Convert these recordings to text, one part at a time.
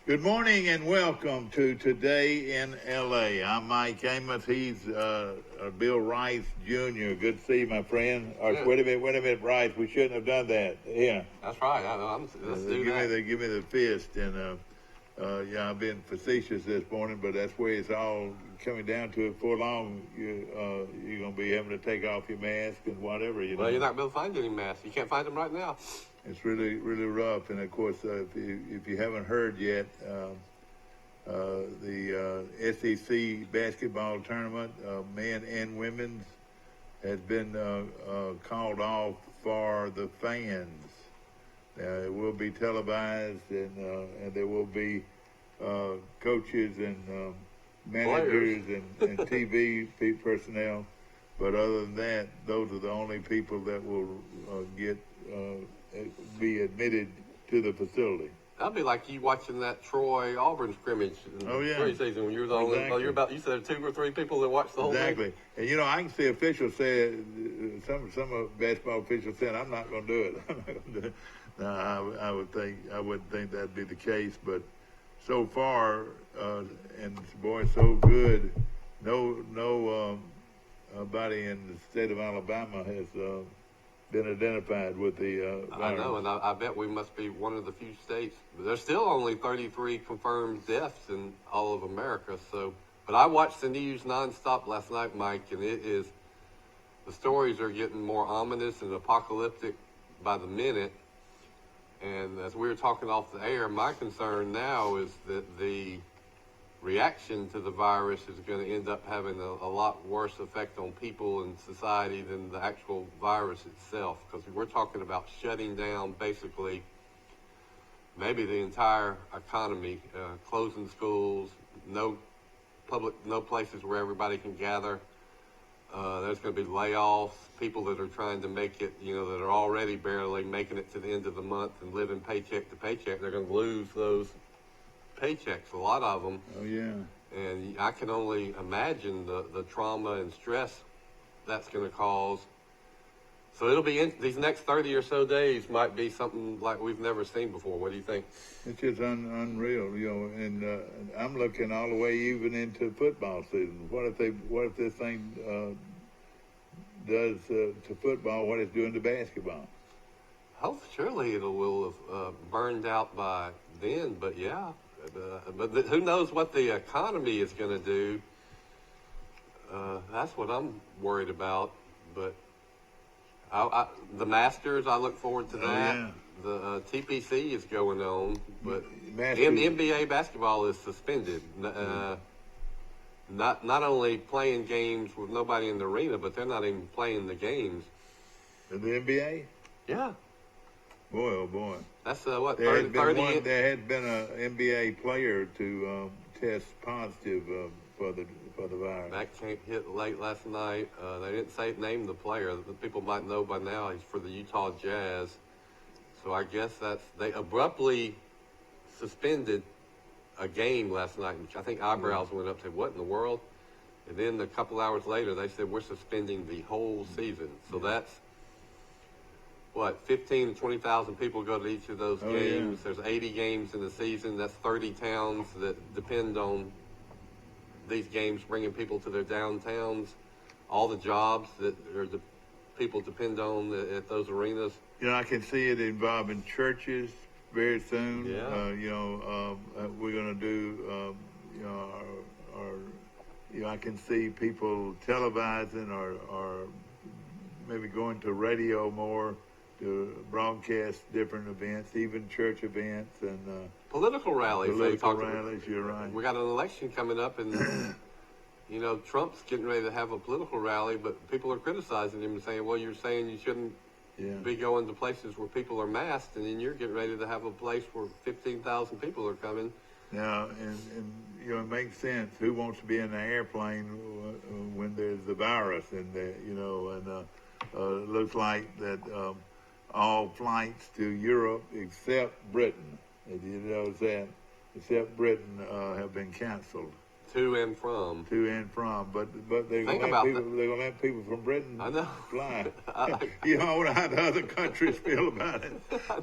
Good morning and welcome to Today in L.A. I'm Mike Amos. He's Bill Rice Jr. Good to see you, my friend. Yeah. Wait a minute, Rice. We shouldn't have done that. Yeah. That's right. Let's do that. Give me the fist. And yeah, I've been facetious this morning, but that's where it's all coming down to. It. For long, you're going to be having to take off your mask and whatever. Well, you're not going to find any masks. You can't find them right now. It's really, really rough. And of course, if you haven't heard yet, the SEC basketball tournament, men and women's, has been called off for the fans. It will be televised, and there will be coaches and managers and TV personnel. But other than that, those are the only people that will be admitted to the facility. That'd be like you watching that Troy Auburn scrimmage in the preseason when you were the only. Exactly. You said 2 or 3 people that watched the whole thing. Exactly. And I can see officials say, some of basketball officials saying, "I'm not going to do it. I'm not going to do it." No, I wouldn't think that'd be the case. But so far, and boy, so good. Nobody in the state of Alabama has been identified with the virus. I know, and I bet we must be one of the few states. There's still only 33 confirmed deaths in all of America. So, but I watched the news nonstop last night, Mike, and the stories are getting more ominous and apocalyptic by the minute. And as we were talking off the air, my concern now is that the reaction to the virus is going to end up having a lot worse effect on people and society than the actual virus itself, because we're talking about shutting down basically maybe the entire economy, closing schools, no places where everybody can gather. There's going to be layoffs, people that are trying to make it, that are already barely making it to the end of the month and living paycheck to paycheck. They're going to lose those paychecks, a lot of them. Oh, yeah. And I can only imagine the trauma and stress that's going to cause. So it'll be these next 30 or so days might be something like we've never seen before. What do you think? It's just unreal, and I'm looking all the way even into football season. What if this thing does to football what it's doing to basketball? Oh, surely it will have burned out by then, but yeah. But who knows what the economy is going to do? That's what I'm worried about. But the Masters, I look forward to that. Yeah. The TPC is going on, but Masters. NBA basketball is suspended. Not only playing games with nobody in the arena, but they're not even playing the games. In the NBA? Yeah. Boy, oh boy. That's There had been an NBA player to test positive for the virus. That hit late last night. They didn't name the player. The people might know by now he's for the Utah Jazz. So I guess they abruptly suspended a game last night, which I think eyebrows went up and said, "What in the world?" And then a couple hours later, they said, "We're suspending the whole season." So that's 15 to 20,000 people go to each of those games. Yeah. There's 80 games in the season. That's 30 towns that depend on these games bringing people to their downtowns. All the jobs that people depend on at those arenas. I can see it involving churches very soon. Yeah. We're going to do, I can see people televising or maybe going to radio more to broadcast different events, even church events and political rallies. You're right. We got an election coming up, and Trump's getting ready to have a political rally, but people are criticizing him and saying, "Well, you're saying you shouldn't be going to places where people are masked, and then you're getting ready to have a place where 15,000 people are coming." Now, and it makes sense. Who wants to be in an airplane when there's the virus in there? It looks like that all flights to Europe except Britain, except Britain have been canceled. To and from. To and from, but they're Think gonna about let people, they're gonna let people from Britain I know. fly. You know, I wonder how the other countries feel about it.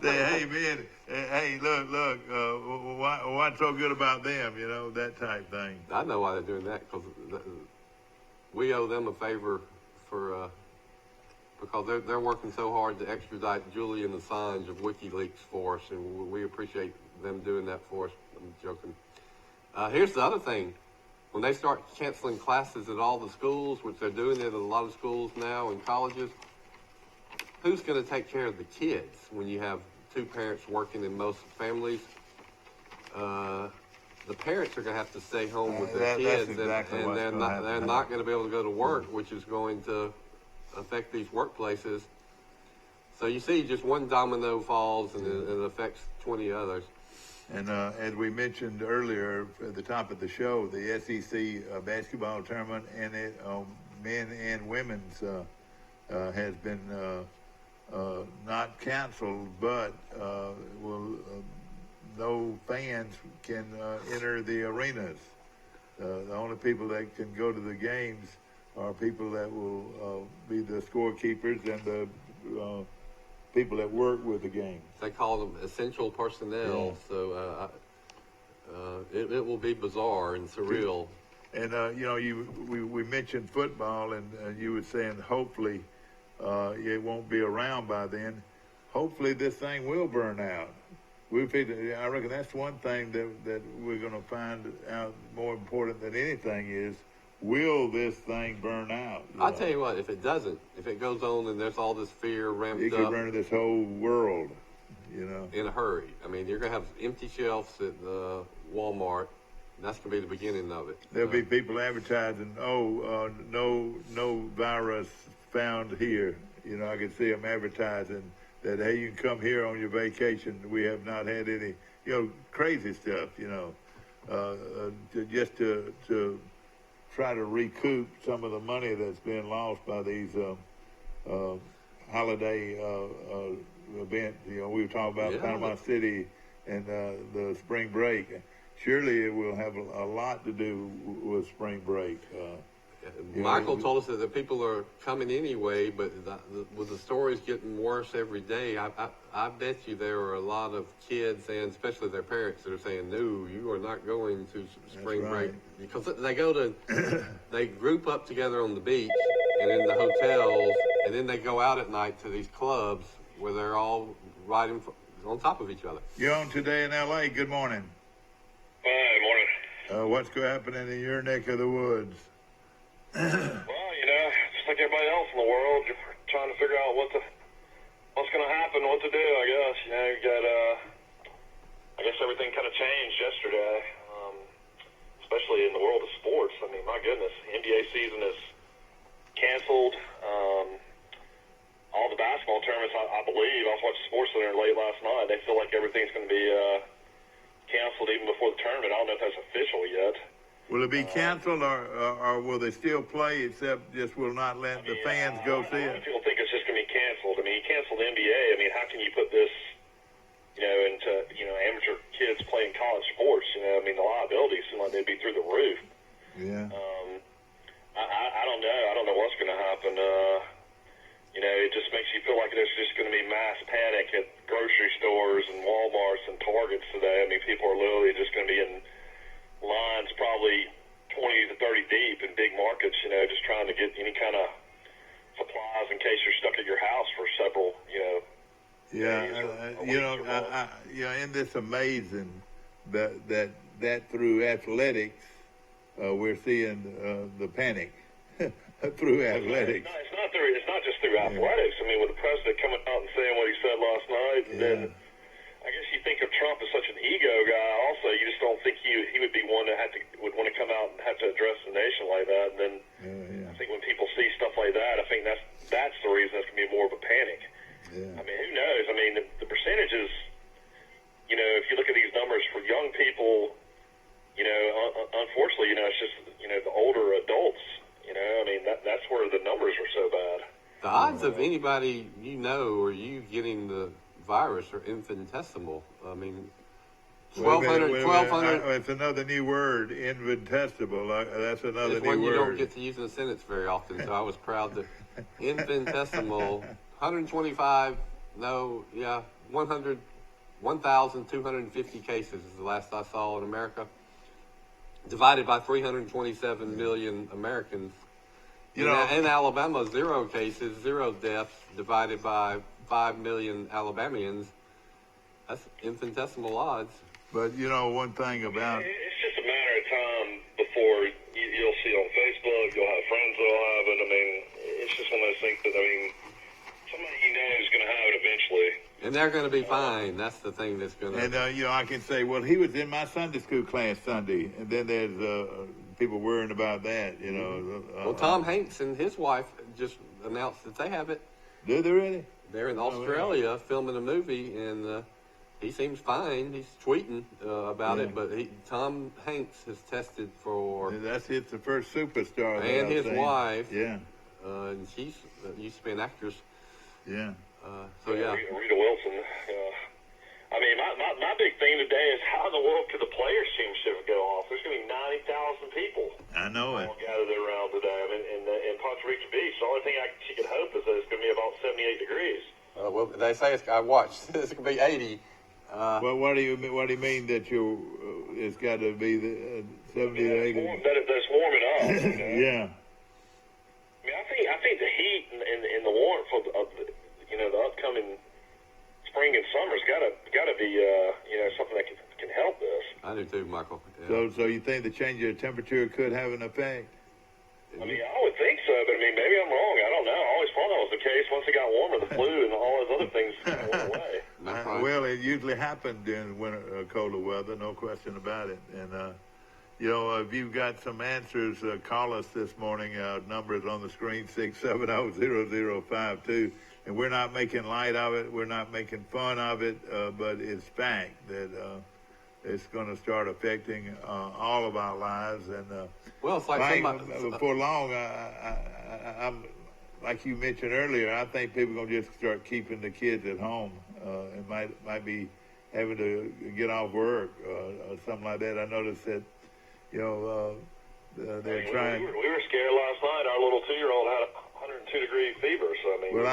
They, hey man, hey look, what's so good about them? You know, that type thing. I know why they're doing that, because we owe them a favor for because they're working so hard to extradite Julian Assange of WikiLeaks for us, and we appreciate them doing that for us. I'm joking. Here's the other thing. When they start canceling classes at all the schools, which they're doing it at a lot of schools now and colleges, who's going to take care of the kids when you have two parents working in most families? The parents are going to have to stay home with their kids, exactly and they're not going to be able to go to work, which is going to affect these workplaces. So you see, just one domino falls, and it affects 20 others. And as we mentioned earlier at the top of the show, the SEC basketball tournament and men and women's has been not canceled, but no fans can enter the arenas. The only people that can go to the games are people that will be the scorekeepers and the people that work with the game. They call them essential personnel, so it will be bizarre and surreal. And we mentioned football, and you were saying hopefully it won't be around by then. Hopefully this thing will burn out. I reckon that's one thing that we're going to find out more important than anything is, will this thing burn out? I'll tell you what, if it doesn't, if it goes on and there's all this fear ramped up. It could burn this whole world, you know. In a hurry. I mean, you're going to have empty shelves at Walmart. That's going to be the beginning of it. There'll be people advertising, no virus found here. You know, I can see them advertising that, hey, you can come here on your vacation. We have not had any, crazy stuff, just to try to recoup some of the money that's been lost by these holiday events. We were talking about Panama City and the spring break. Surely it will have a lot to do with spring break. Michael told us that the people are coming anyway, but with the stories getting worse every day, I bet you there are a lot of kids, and especially their parents, that are saying, no, you are not going to spring break. Because they group up together on the beach and in the hotels, and then they go out at night to these clubs where they're all riding on top of each other. You're on Today in L.A. Good morning. Hi, morning. What's happening in your neck of the woods? Well, just like everybody else in the world, you're trying to figure out what's going to happen, what to do, I guess. You got, I guess everything kind of changed yesterday, especially in the world of sports. I mean, my goodness, the NBA season is canceled. All the basketball tournaments, I believe, I was watching SportsCenter late last night. They feel like everything's going to be canceled even before the tournament. I don't know if that's official yet. Will it be canceled, or will they still play, except just will not let the fans go see it? A lot of people think it's just going to be canceled. I mean, you cancel the NBA. I mean, how can you put this, into, amateur kids playing college sports? I mean, the liabilities seem like they'd be through the roof. Yeah. I don't know. I don't know what's going to happen. It just makes you feel like there's just going to be mass panic at grocery stores and Walmarts and Targets today. I mean, people are literally just going to be in lines probably 20 to 30 deep in big markets, just trying to get any kind of supplies in case you're stuck at your house for several, isn't this amazing that through athletics, we're seeing the panic through athletics. It's not just through athletics. I mean, with the president coming out and saying what he said last night, and then I guess you think of Trump as such an ego guy. Also, you just don't think he would be one that would want to come out and have to address the nation like that. And then I think when people see stuff like that, I think that's the reason it's going to be more of a panic. Yeah. I mean, who knows? I mean, the percentages. If you look at these numbers for young people, unfortunately, it's just the older adults. I mean, that's where the numbers are so bad. The odds of anybody or you getting the virus are infinitesimal. I mean, 1,200. It's another new word, infinitesimal. That's another It's new one you word. don't get to use in a sentence very often, so I was proud to. Infinitesimal, 125, 1,250 cases is the last I saw in America, divided by 327 million Americans. In Alabama, 0 cases, 0 deaths, divided by 5 million Alabamians. That's infinitesimal odds. But one thing about It's just a matter of time before you'll see on Facebook, you'll have friends that'll have it. I mean, it's just one of those things that, somebody you know is going to have it eventually. And they're going to be fine. That's the thing that's going to. And I can say, well, he was in my Sunday school class Sunday, and then there's people worrying about that. Well, Tom Hanks and his wife just announced that they have it. Did they really? They're in Australia filming a movie, and he seems fine. He's tweeting about it, but Tom Hanks has tested for. That's the first superstar. And his wife. Yeah. And she's used to be an actress. Yeah. Rita Wilson. I mean, my big thing today is how in the world could the Players Championship go off? There's going to be 90,000 people. I know it. All gathered around today. I mean, in Ponte Rica Beach, the only thing she could hope is that it's going to be about 78 degrees. Well, they say I watched. It's going to be 80. Well, what do you mean that it's got to be the 70 to 80? That's warming up. Yeah. I mean, I think the heat and the warmth of the upcoming spring and summer's got to be something that can help this. I do too, Michael. Yeah. So you think the change of temperature could have an effect? I mean, I would think so, but I mean, maybe I'm wrong. I don't know. I always thought that was the case. Once it got warmer, the flu and all those other things went away. Right. Well, it usually happened during winter, colder weather, no question about it. And if you've got some answers, call us this morning. Number is on the screen, 670-0052. And we're not making light of it. We're not making fun of it, but it's fact that it's going to start affecting all of our lives. And well, it's like before long, I'm like you mentioned earlier. I think people are going to just start keeping the kids at home. And might be having to get off work or something like that. I noticed that they're trying. We were scared last night. Our little 2-year-old had a 102-degree fever. So I mean, well,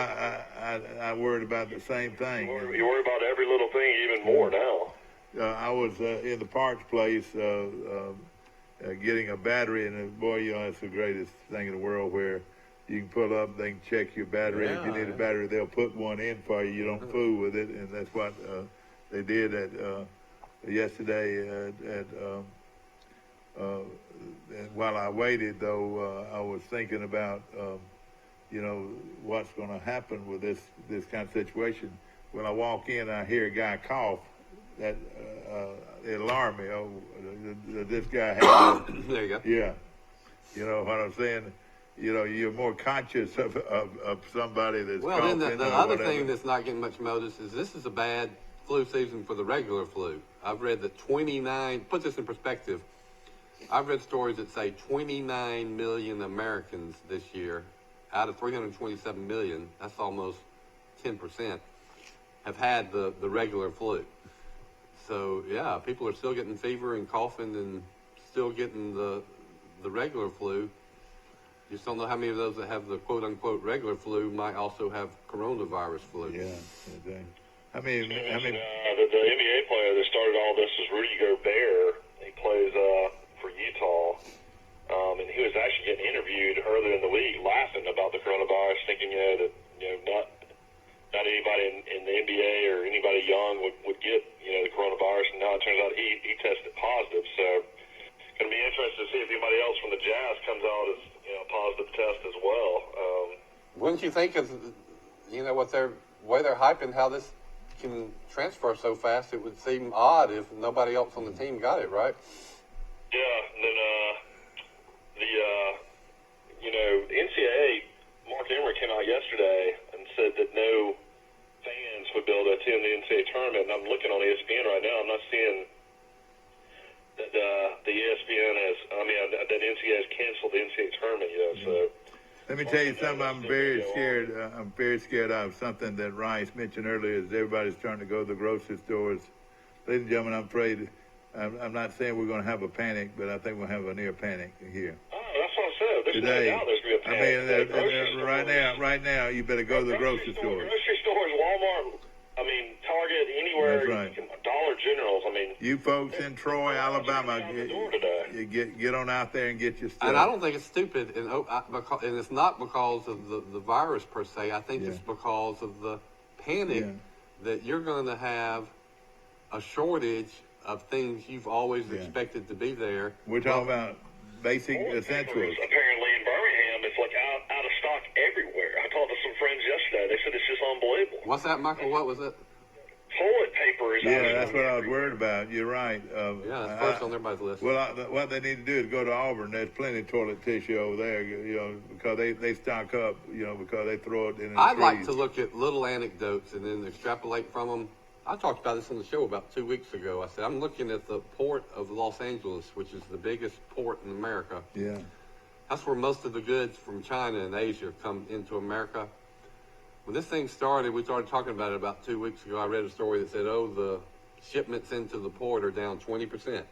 I worried about the same thing. You worry about every little thing even more now. I was in the Parks place getting a battery, and boy, it's the greatest thing in the world where you can pull up, they can check your battery. If you need a battery, they'll put one in for you. You don't fool with it, and that's what they did yesterday. And while I waited, though, I was thinking about what's going to happen with this kind of situation. When I walk in, I hear a guy cough. That it alarmed me. Oh, this guy had. There you go. Yeah, you know what I'm saying. You're more conscious of somebody that's coughing. Then the other thing that's not getting much notice is this is a bad flu season for the regular flu. I've read that 29. Put this in perspective. I've read stories that say 29 million Americans this year, out of 327 million, that's almost 10%, have had the regular flu. So yeah, people are still getting fever and coughing and still getting the regular flu. Just don't know how many of those that have the quote unquote regular flu might also have coronavirus flu. Yeah. The NBA player that started all this is Rudy Gobert. He plays for Utah, and he was actually getting interviewed earlier in the week, laughing about the coronavirus, thinking that not anybody in the NBA or anybody young would get the coronavirus, and now it turns out he tested positive. So it's going to be interesting to see if anybody else from the Jazz comes out as a positive test as well. Wouldn't you think of what way they're hyping how this can transfer so fast? It would seem odd if nobody else on the team got it, right? Yeah, and then the NCAA, Mark Emmert came out yesterday and said that no fans would be able to attend the NCAA tournament. And I'm looking on ESPN right now. I'm not seeing that the ESPN that NCAA has canceled the NCAA tournament yet. So let me tell you something. I'm very scared. I'm very scared of something that Rice mentioned earlier. Is everybody's trying to go to the grocery stores ladies and gentlemen, I'm afraid. I'm not saying we're going to have a panic, but I think we'll have a near panic here. Oh, that's what I said. There's Today, no doubt there's going to be a panic. right now, you better go to the grocery store. Grocery stores, Walmart, I mean, Target, anywhere. That's right. Dollar Generals, I mean. You folks in Troy, Alabama, today. get on out there and get your stuff. And I don't think it's stupid, and it's not because of the virus per se. I think it's because of the panic that you're going to have a shortage of things you've always expected to be there. We're talking about basic essentials. Apparently in Birmingham, it's like out of stock everywhere. I talked to some friends yesterday. They said it's just unbelievable. What's that, Michael? What was it? Toilet paper is out of That's stock what I was everywhere. worried about. You're right. Yeah, it's first on everybody's list. Well, what they need to do is go to Auburn. There's plenty of toilet tissue over there, because they stock up, because they throw it in the I'd like trees. to look at little anecdotes and then extrapolate from them. I talked about this on the show about 2 weeks ago. I said, I'm looking at the port of Los Angeles, which is the biggest port in America. Yeah. That's where most of the goods from China and Asia come into America. When this thing started, we started talking about it about 2 weeks ago. I read a story that said, the shipments into the port are down 20%.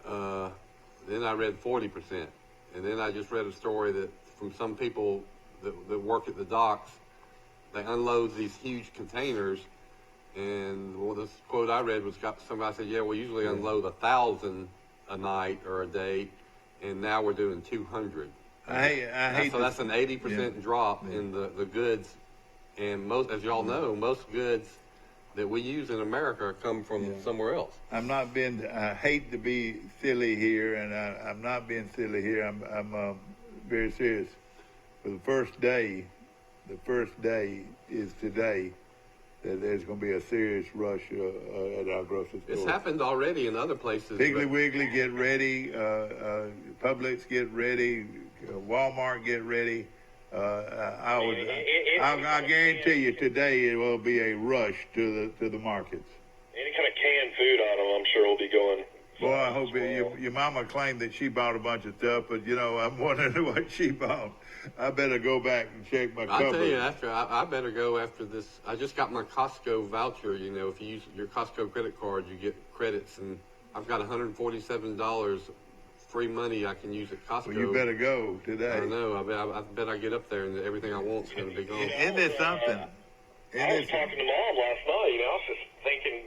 Then I read 40%. And then I just read a story that from some people that work at the docks, they unload these huge containers. And this quote I read was somebody said, we usually unload 1,000 a night or a day, and now we're doing 200. I hate so that's an 80% drop in the goods. And most, as y'all know, most goods that we use in America come from somewhere else. I hate to be silly here, and I'm not being silly here. I'm very serious. For the first day is today, that there's going to be a serious rush at our grocery store. It's happened already in other places. Piggly Wiggly, get ready. Publix, get ready. Walmart, get ready. I guarantee you today it will be a rush to the markets. Any kind of canned food item, I'm sure, will be going. Boy, I hope your mama claimed that she bought a bunch of stuff, but I'm wondering what she bought. I better go back and check my cupboard. I'll tell you, I better go after this. I just got my Costco voucher. If you use your Costco credit card, you get credits, and I've got $147 free money I can use at Costco. Well, you better go today. I know. I bet I get up there and everything I want is going to be gone. Isn't there something? I was talking to Mom last night. I was just thinking,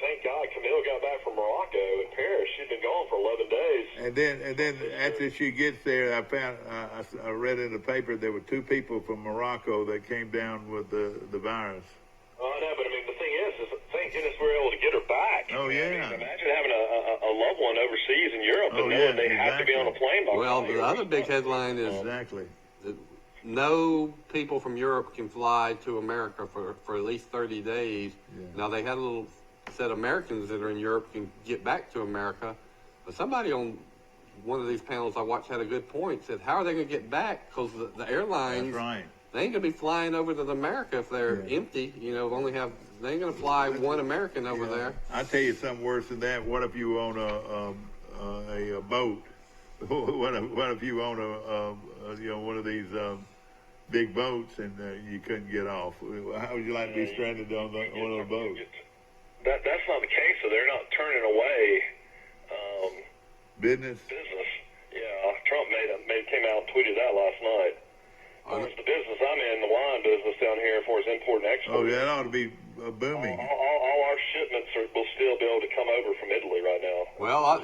thank God Camille got back from Morocco in Paris. She'd been gone for 11 days. And then after she gets there, I read in the paper there were 2 people from Morocco that came down with the virus. Oh, I know, but I mean, the thing is thank goodness we were able to get her back. Oh, yeah. I mean, imagine having a loved one overseas in Europe and knowing they have to be on a plane by Well, the other big headline is exactly that no people from Europe can fly to America for at least 30 days. Yeah. Now, they had a little said Americans that are in Europe can get back to America. But somebody on one of these panels I watched had a good point, said, how are they going to get back? Because the airlines, That's right. they ain't going to be flying over to America if they're empty. They ain't going to fly one American over there. I'll tell you something worse than that. What if you own a boat? What if you own one of these big boats and you couldn't get off? How would you like to be stranded on one of the boats? That's not the case, so they're not turning away Business? Yeah, Trump came out and tweeted that last night. The business I'm in, the wine business down here, for his import and export. Oh, yeah, that ought to be booming. All our shipments will still be able to come over from Italy right now. Well, I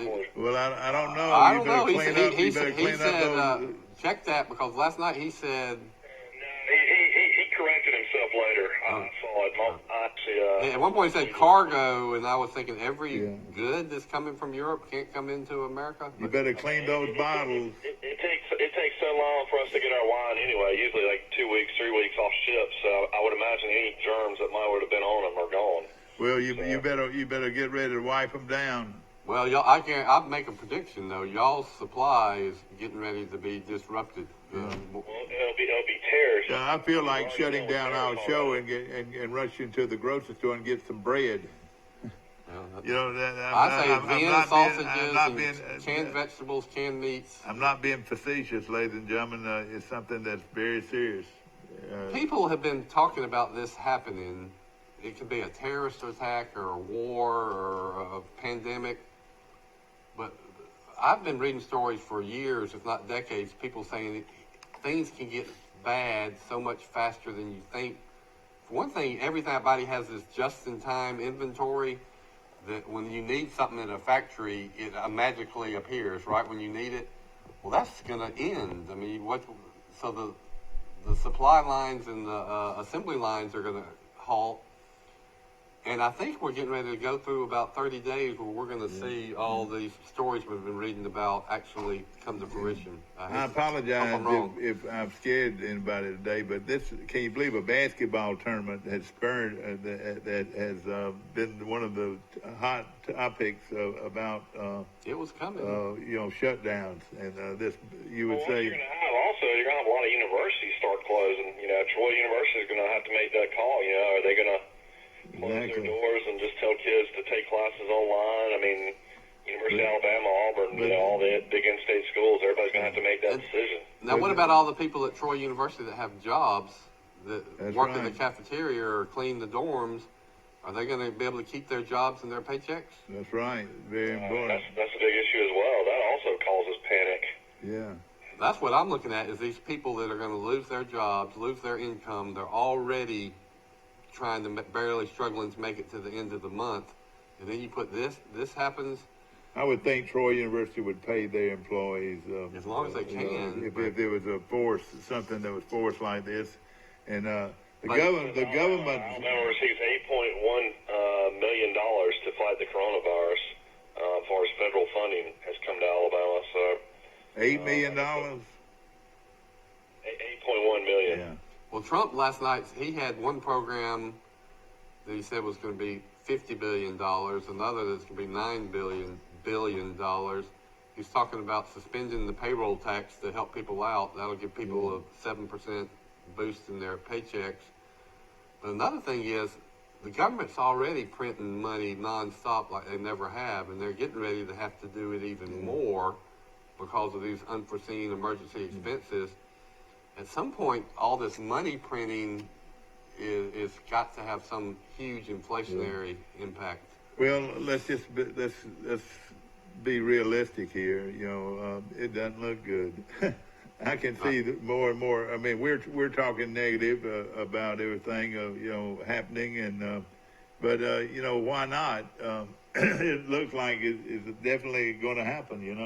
don't know. I don't know. You better clean up those. Check that, because last night he said. He corrected himself later. I saw it. At one point he said cargo, and I was thinking every good that's coming from Europe can't come into America. You better clean those bottles. It takes so long for us to get our wine anyway. Usually like 2 weeks, 3 weeks off ship. So I would imagine any germs that might would have been on them are gone. Well, you better get ready to wipe them down. Well, I'll make a prediction though. Y'all's supply is getting ready to be disrupted. Well, it'll be tears. I feel like shutting down our show and rushing to the grocery store and get some bread. I say Vienna sausages and canned vegetables, canned meats. I'm not being facetious, ladies and gentlemen. It's something that's very serious. People have been talking about this happening it could be a terrorist attack or a war or a pandemic. But I've been reading stories for years, if not decades, people saying things can get bad so much faster than you think. For one thing, everybody has this just-in-time inventory that when you need something in a factory, it magically appears right when you need it. Well, that's going to end. I mean, so the supply lines and the assembly lines are going to halt. And I think we're getting ready to go through about 30 days where we're going to see all these stories we've been reading about actually come to fruition. I apologize if I've scared anybody today, but can you believe a basketball tournament has spurred, that has been one of the hot topics about, it was coming. Shutdowns. And you would say. You're going to have a lot of universities start closing. Troy University is going to have to make that call. Are they going to close their doors and just tell kids to take classes online? I mean, University of Alabama, Auburn, all the big in-state schools, everybody's going to have to make that decision. Now, what about all the people at Troy University that have jobs, that work in the cafeteria or clean the dorms? Are they going to be able to keep their jobs and their paychecks? That's right. Very important. That's a big issue as well. That also causes panic. Yeah. That's what I'm looking at, is these people that are going to lose their jobs, lose their income. They're already trying to barely struggling to make it to the end of the month, and then you put this happens. I would think Troy University would pay their employees as long as they can. If there was something that was forced like this, and the government. Alabama receives $8.1 million to fight the coronavirus. As far as federal funding has come to Alabama, so $8 million. $8.1 million. Yeah. Well, Trump last night, he had one program that he said was going to be $50 billion, another that's going to be $9 billion. He's talking about suspending the payroll tax to help people out. That'll give people a 7% boost in their paychecks. But another thing is, the government's already printing money nonstop like they never have, and they're getting ready to have to do it even more because of these unforeseen emergency expenses. At some point, all this money printing is got to have some huge inflationary impact. Well, let's be realistic here. It doesn't look good. I can see that more and more. I mean, we're talking negative about everything happening, and but why not? It looks like it's definitely going to happen, and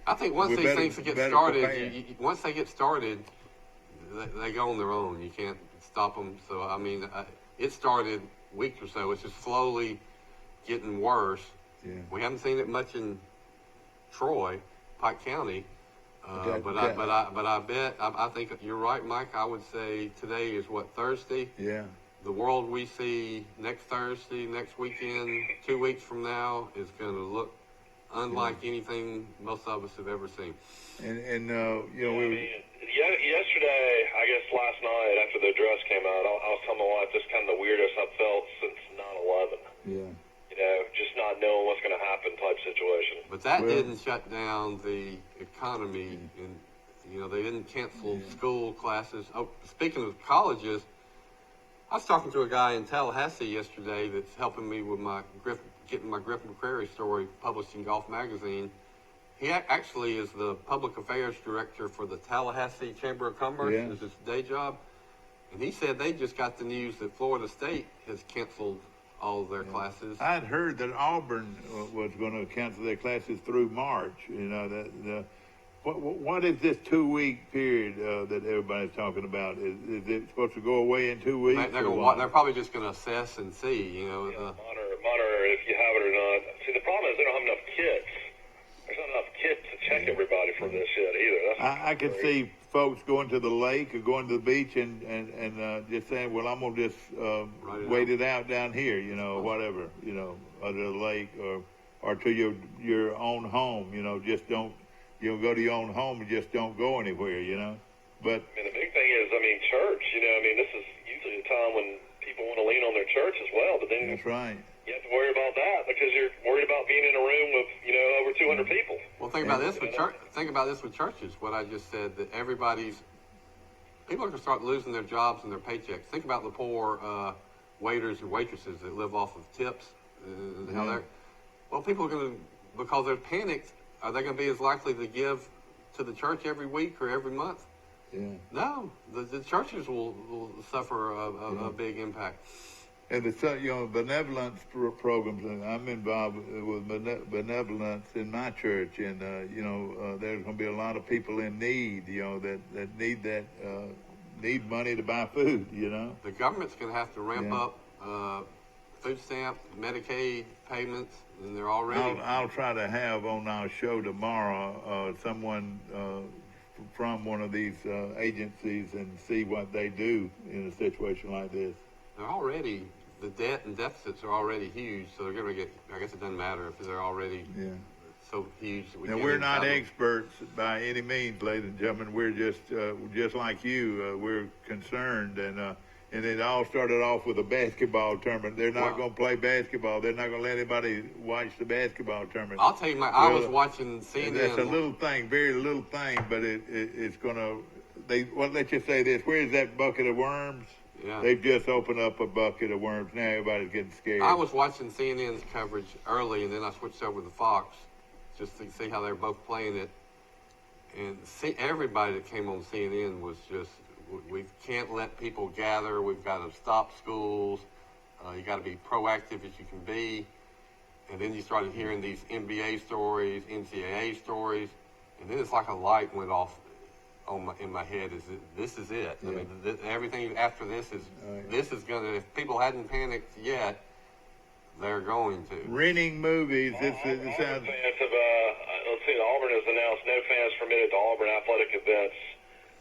I think once these things get started, once they get started, they go on their own. You can't stop them. So, I mean, it started weeks or so. It's just slowly getting worse. Yeah. We haven't seen it much in Troy, Pike County, but I bet I think you're right, Mike. I would say today is Thursday. Yeah. The world we see next Thursday, next weekend, 2 weeks from now is going to look unlike anything most of us have ever seen. And yesterday, I guess last night after the address came out, I was telling my wife this is kind of the weirdest I've felt since 9/11. Yeah. Just not knowing what's going to happen type situation. But that didn't shut down the economy, and they didn't cancel school classes. Oh, speaking of colleges, I was talking to a guy in Tallahassee yesterday that's helping me with getting my Griff McCrary story published in Golf Magazine. He actually is the public affairs director for the Tallahassee Chamber of Commerce. Yeah. It's his day job. And he said they just got the news that Florida State has canceled all of their classes. I'd heard that Auburn was going to cancel their classes through March. What is this 2-week period that everybody's talking about? Is it supposed to go away in 2 weeks? They're probably just going to assess and see. Monitor if you have it or not. See, the problem is they don't have enough kits. There's not enough kits to check everybody for this yet either. I could see folks going to the lake or going to the beach and just saying, well, I'm going to just wait it out down here, whatever, under the lake or to your own home, just don't, go to your own home and just don't go anywhere, But the big thing is, church, this is usually a time when people want to lean on their church as well, but then that's right. You have to worry about that because you're worried about being in a room with, over 200 people. Well, think about this with church. Think about this with churches. What I just said, that people are going to start losing their jobs and their paychecks. Think about the poor waiters or waitresses that live off of tips. How Yeah. they're, well, people are going to, because they're panicked, are they going to be as likely to give to the church every week or every month? Yeah. No, the churches will suffer a big impact. And the benevolence programs, and I'm involved with benevolence in my church, and there's going to be a lot of people in need, that need money to buy food, The government's going to have to ramp Yeah. up food stamp, Medicaid payments, and they're already. I'll try to have on our show tomorrow someone from one of these agencies and see what they do in a situation like this. They're already, the debt and deficits are already huge, so they're going to get, I guess it doesn't matter if they're already Yeah. so huge. That we Now, can't we're even not fathom. experts by any means, ladies and gentlemen. We're just like you. We're concerned, and it all started off with a basketball tournament. They're not Wow. going to play basketball. They're not going to let anybody watch the basketball tournament. I'll tell you, I Well, was watching CNN. That's a little thing, very little thing, but it's going to. Let's just say this: where's that bucket of worms? Yeah. They've just opened up a bucket of worms. Now everybody's getting scared. I was watching CNN's coverage early, and then I switched over to Fox just to see how they were both playing it. And everybody that came on CNN was just, we can't let people gather. We've got to stop schools. You got to be proactive as you can be. And then you started hearing these NBA stories, NCAA stories, and then it's like a light went off in my head. This is it? Yeah. I mean, everything after this is Right. this is going to. If people hadn't panicked yet, they're going to. Renting movies. It sounds. Fans of, let's see, Auburn has announced no fans permitted to Auburn athletic events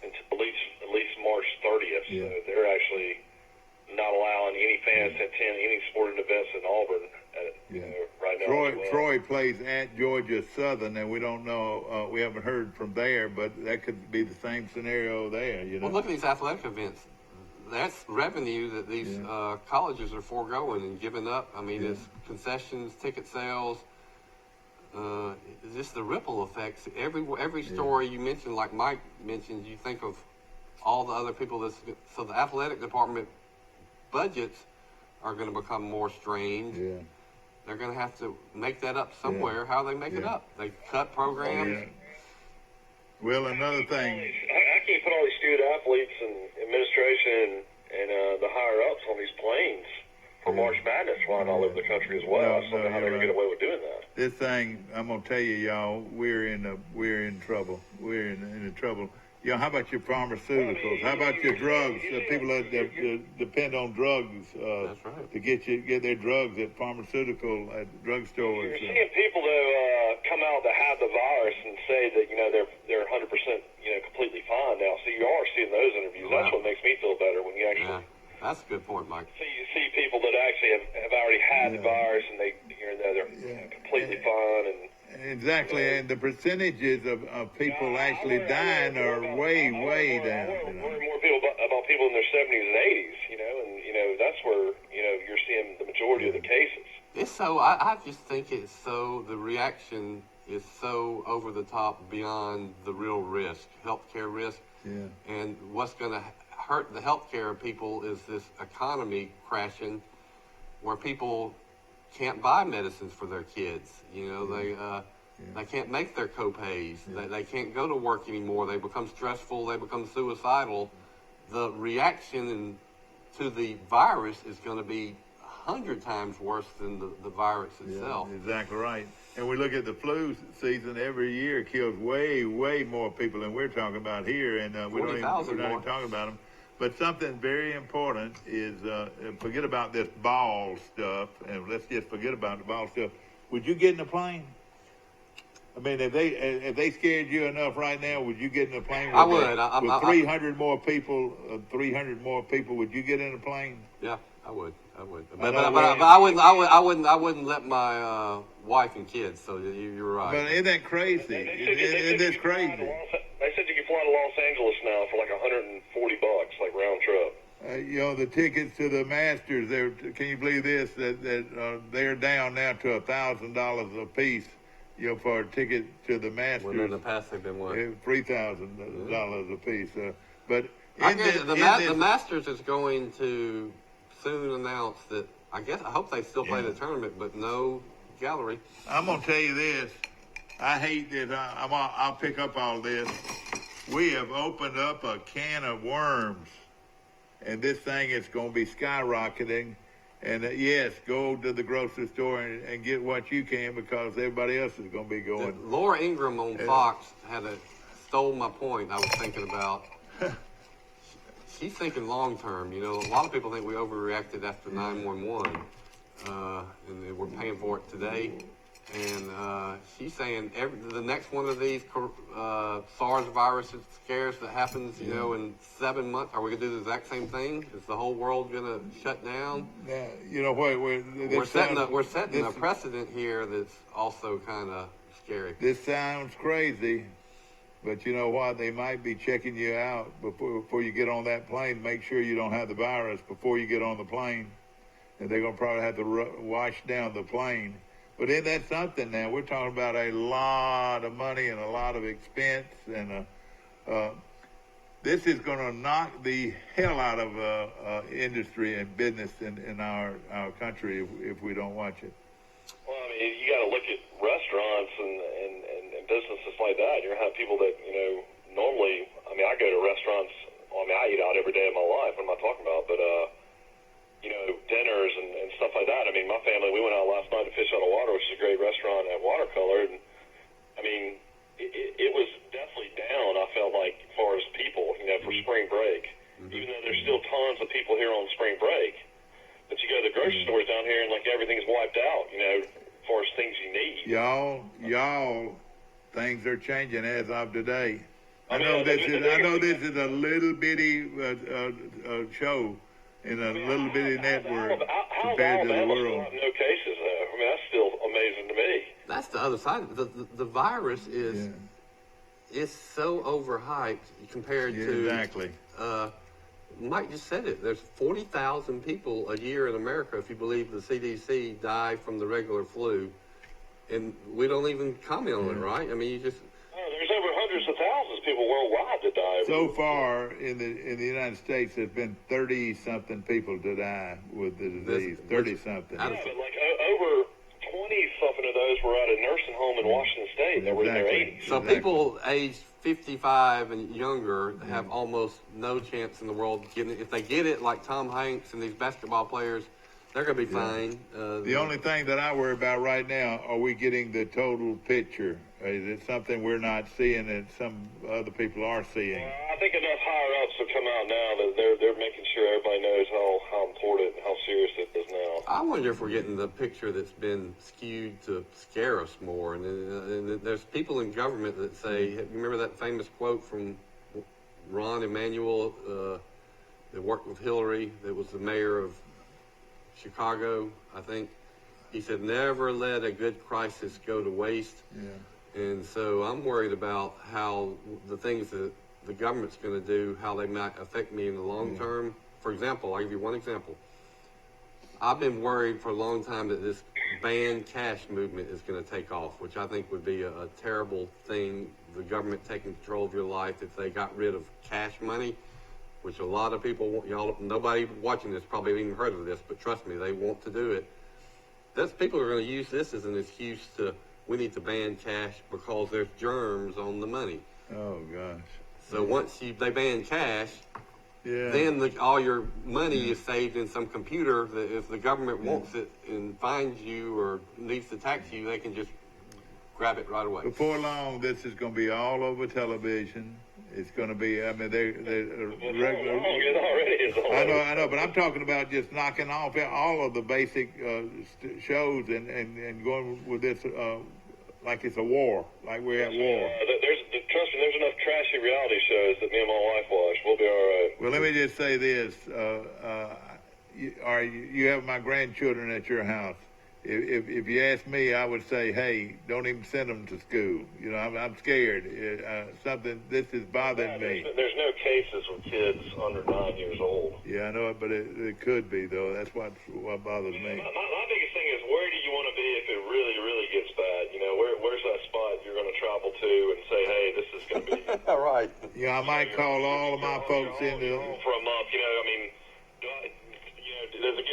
until at least March 30th. Yeah. So they're actually not allowing any fans to attend any sporting events in Auburn right now. as well. Troy plays at Georgia Southern, and we don't know. We haven't heard from there, but that could be the same scenario there. Well, look at these athletic events. That's revenue that these colleges are foregoing and giving up. I mean, Yeah. it's concessions, ticket sales. Just the ripple effects. Every story you mentioned, like Mike mentioned, you think of all the other people. So the athletic department budgets are going to become more strained. Yeah. They're going to have to make that up somewhere. How do they make it Yeah. up? They cut programs. Yeah. Well, another thing. I can't put all these student athletes and administration and the higher ups on these planes for March Madness flying all over the country as well. No, I just don't know how you're they're going to get away with doing that. This thing, I'm gonna tell you, y'all, we're in trouble. We're in trouble. How about your pharmaceuticals? How about your drugs? People that depend on drugs That's right. to get their drugs at pharmaceutical at drugstores. You're seeing people though come out that have the virus and say that they're 100% completely fine now. So you are seeing those interviews. Wow. That's what makes me feel better when you actually Yeah, that's a good point, Mike. see people that actually have already had the virus and they're completely fine and. Exactly, and the percentages of people actually dying are way down. I worry more people about people in their 70s and 80s, and that's where you're seeing the majority of the cases. It's so, I just think it's so, the reaction is so over the top beyond the real risk, healthcare risk. Yeah. And what's going to hurt the healthcare people is this economy crashing where people can't buy medicines for their kids. They can't make their copays. They can't go to work anymore. They become stressful. They become suicidal. The reaction to the virus is going to be 100 times worse than the virus itself. Yeah, exactly right. And we look at the flu season every year, it kills way more people than we're talking about here, and we're not even talking about them. But something very important is forget about this ball stuff, and let's just forget about the ball stuff. Would you get in a plane? I mean, if they scared you enough right now, would you get in a plane? I would. With 300 more people, would you get in a plane? Yeah, I would. I But know, I wouldn't let my wife and kids. So you're right. But isn't that crazy? Isn't this crazy? They said you can fly to Los Angeles now for like $140, like round trip. The tickets to the Masters, can you believe this? That they're down now to $1,000 a piece. For a ticket to the Masters. When in the past they've been what? $3,000 a piece. But The Masters is going to soon announce that. I hope they still play Yeah. the tournament, but no gallery. I'm gonna tell you this. I hate that. I'll pick up all this. We have opened up a can of worms, and this thing is going to be skyrocketing. And yes, go to the grocery store and get what you can because everybody else is going to be going. Laura Ingraham on Fox stole my point I was thinking about. She's thinking long term. You know, a lot of people think we overreacted after 9/11, and we're paying for it today. And she's saying the next one of these SARS viruses scares that happens, you know, in 7 months, are we going to do the exact same thing? Is the whole world going to shut down? Now, you know what? We're setting a precedent here that's also kind of scary. This sounds crazy, but you know what? They might be checking you out before you get on that plane. Make sure you don't have the virus before you get on the plane. And they're going to probably have to wash down the plane. But isn't that something now? We're talking about a lot of money and a lot of expense. And this is going to knock the hell out of industry and business in our country if we don't watch it. Well, I mean, you got to look at restaurants and businesses like that. You're going to have people that, you know, normally, I mean, I go to restaurants, I mean, I eat out every day of my life. What am I talking about? But, you know, dinners and stuff like that. I mean, my family, we went out last night to Fish Out of Water, which is a great restaurant at Watercolor. And, I mean, it was definitely down, I felt like, as far as people, you know, for spring break. Even though there's still tons of people here on spring break. But you go to the grocery stores down here and, like, everything's wiped out, you know, as far as things you need. Y'all, things are changing as of today. I know this is a little bitty show in a little bitty network compared to the world. No cases, though. I mean, that's still amazing to me. That's the other side. The virus is so overhyped compared to exactly. Mike just said it. There's 40,000 people a year in America, if you believe the CDC, die from the regular flu, and we don't even comment on it, right? I mean, you just. There's over hundreds of thousands of people worldwide that die. So far in the United States, there's been 30-something people to die with the disease. 30-something. Yeah, but like over 20-something of those were at a nursing home in Washington State that were in their 80s. So people aged 55 and younger have almost no chance in the world getting it. If they get it, like Tom Hanks and these basketball players, they're going to be fine. The only thing that I worry about right now, are we getting the total picture? Is it something we're not seeing that some other people are seeing? I think enough higher ups have come out now that they're making sure everybody knows how important and how serious it is now. I wonder if we're getting the picture that's been skewed to scare us more. And there's people in government that say, you remember that famous quote from Rahm Emanuel that worked with Hillary, that was the mayor of Chicago, I think. He said, never let a good crisis go to waste. Yeah. And so I'm worried about how the things that the government's going to do, how they might affect me in the long term. For example, I'll give you one example. I've been worried for a long time that this ban cash movement is going to take off, which I think would be a terrible thing, the government taking control of your life if they got rid of cash money, which a lot of people, nobody watching this probably even heard of this, but trust me, they want to do it. People are going to use this as an excuse to, we need to ban cash because there's germs on the money. Oh, gosh. So once they ban cash, Yeah. then all your money is saved in some computer that if the government wants it and finds you or needs to tax you, they can just grab it right away. Before long, this is going to be all over television. It's going to be, I mean, they're regular. It already is all over. I know, but I'm talking about just knocking off all of the basic shows and going with this like it's a war, like we're at war. Trust me, there's enough trashy reality shows that me and my wife watch. We'll be all right. Well, let me just say this: you have my grandchildren at your house. If you ask me, I would say, hey, don't even send them to school. You know, I'm scared. This is bothering me. There's no cases with kids under 9 years old. Yeah, I know it, but it could be, though. That's what bothers me. My biggest thing is, where do you want to be if it really, really gets bad? You know, where's that spot you're going to travel to and say, hey, this is going to be... Right. Yeah, I might call all of my folks into... For a month, you know, I mean, does the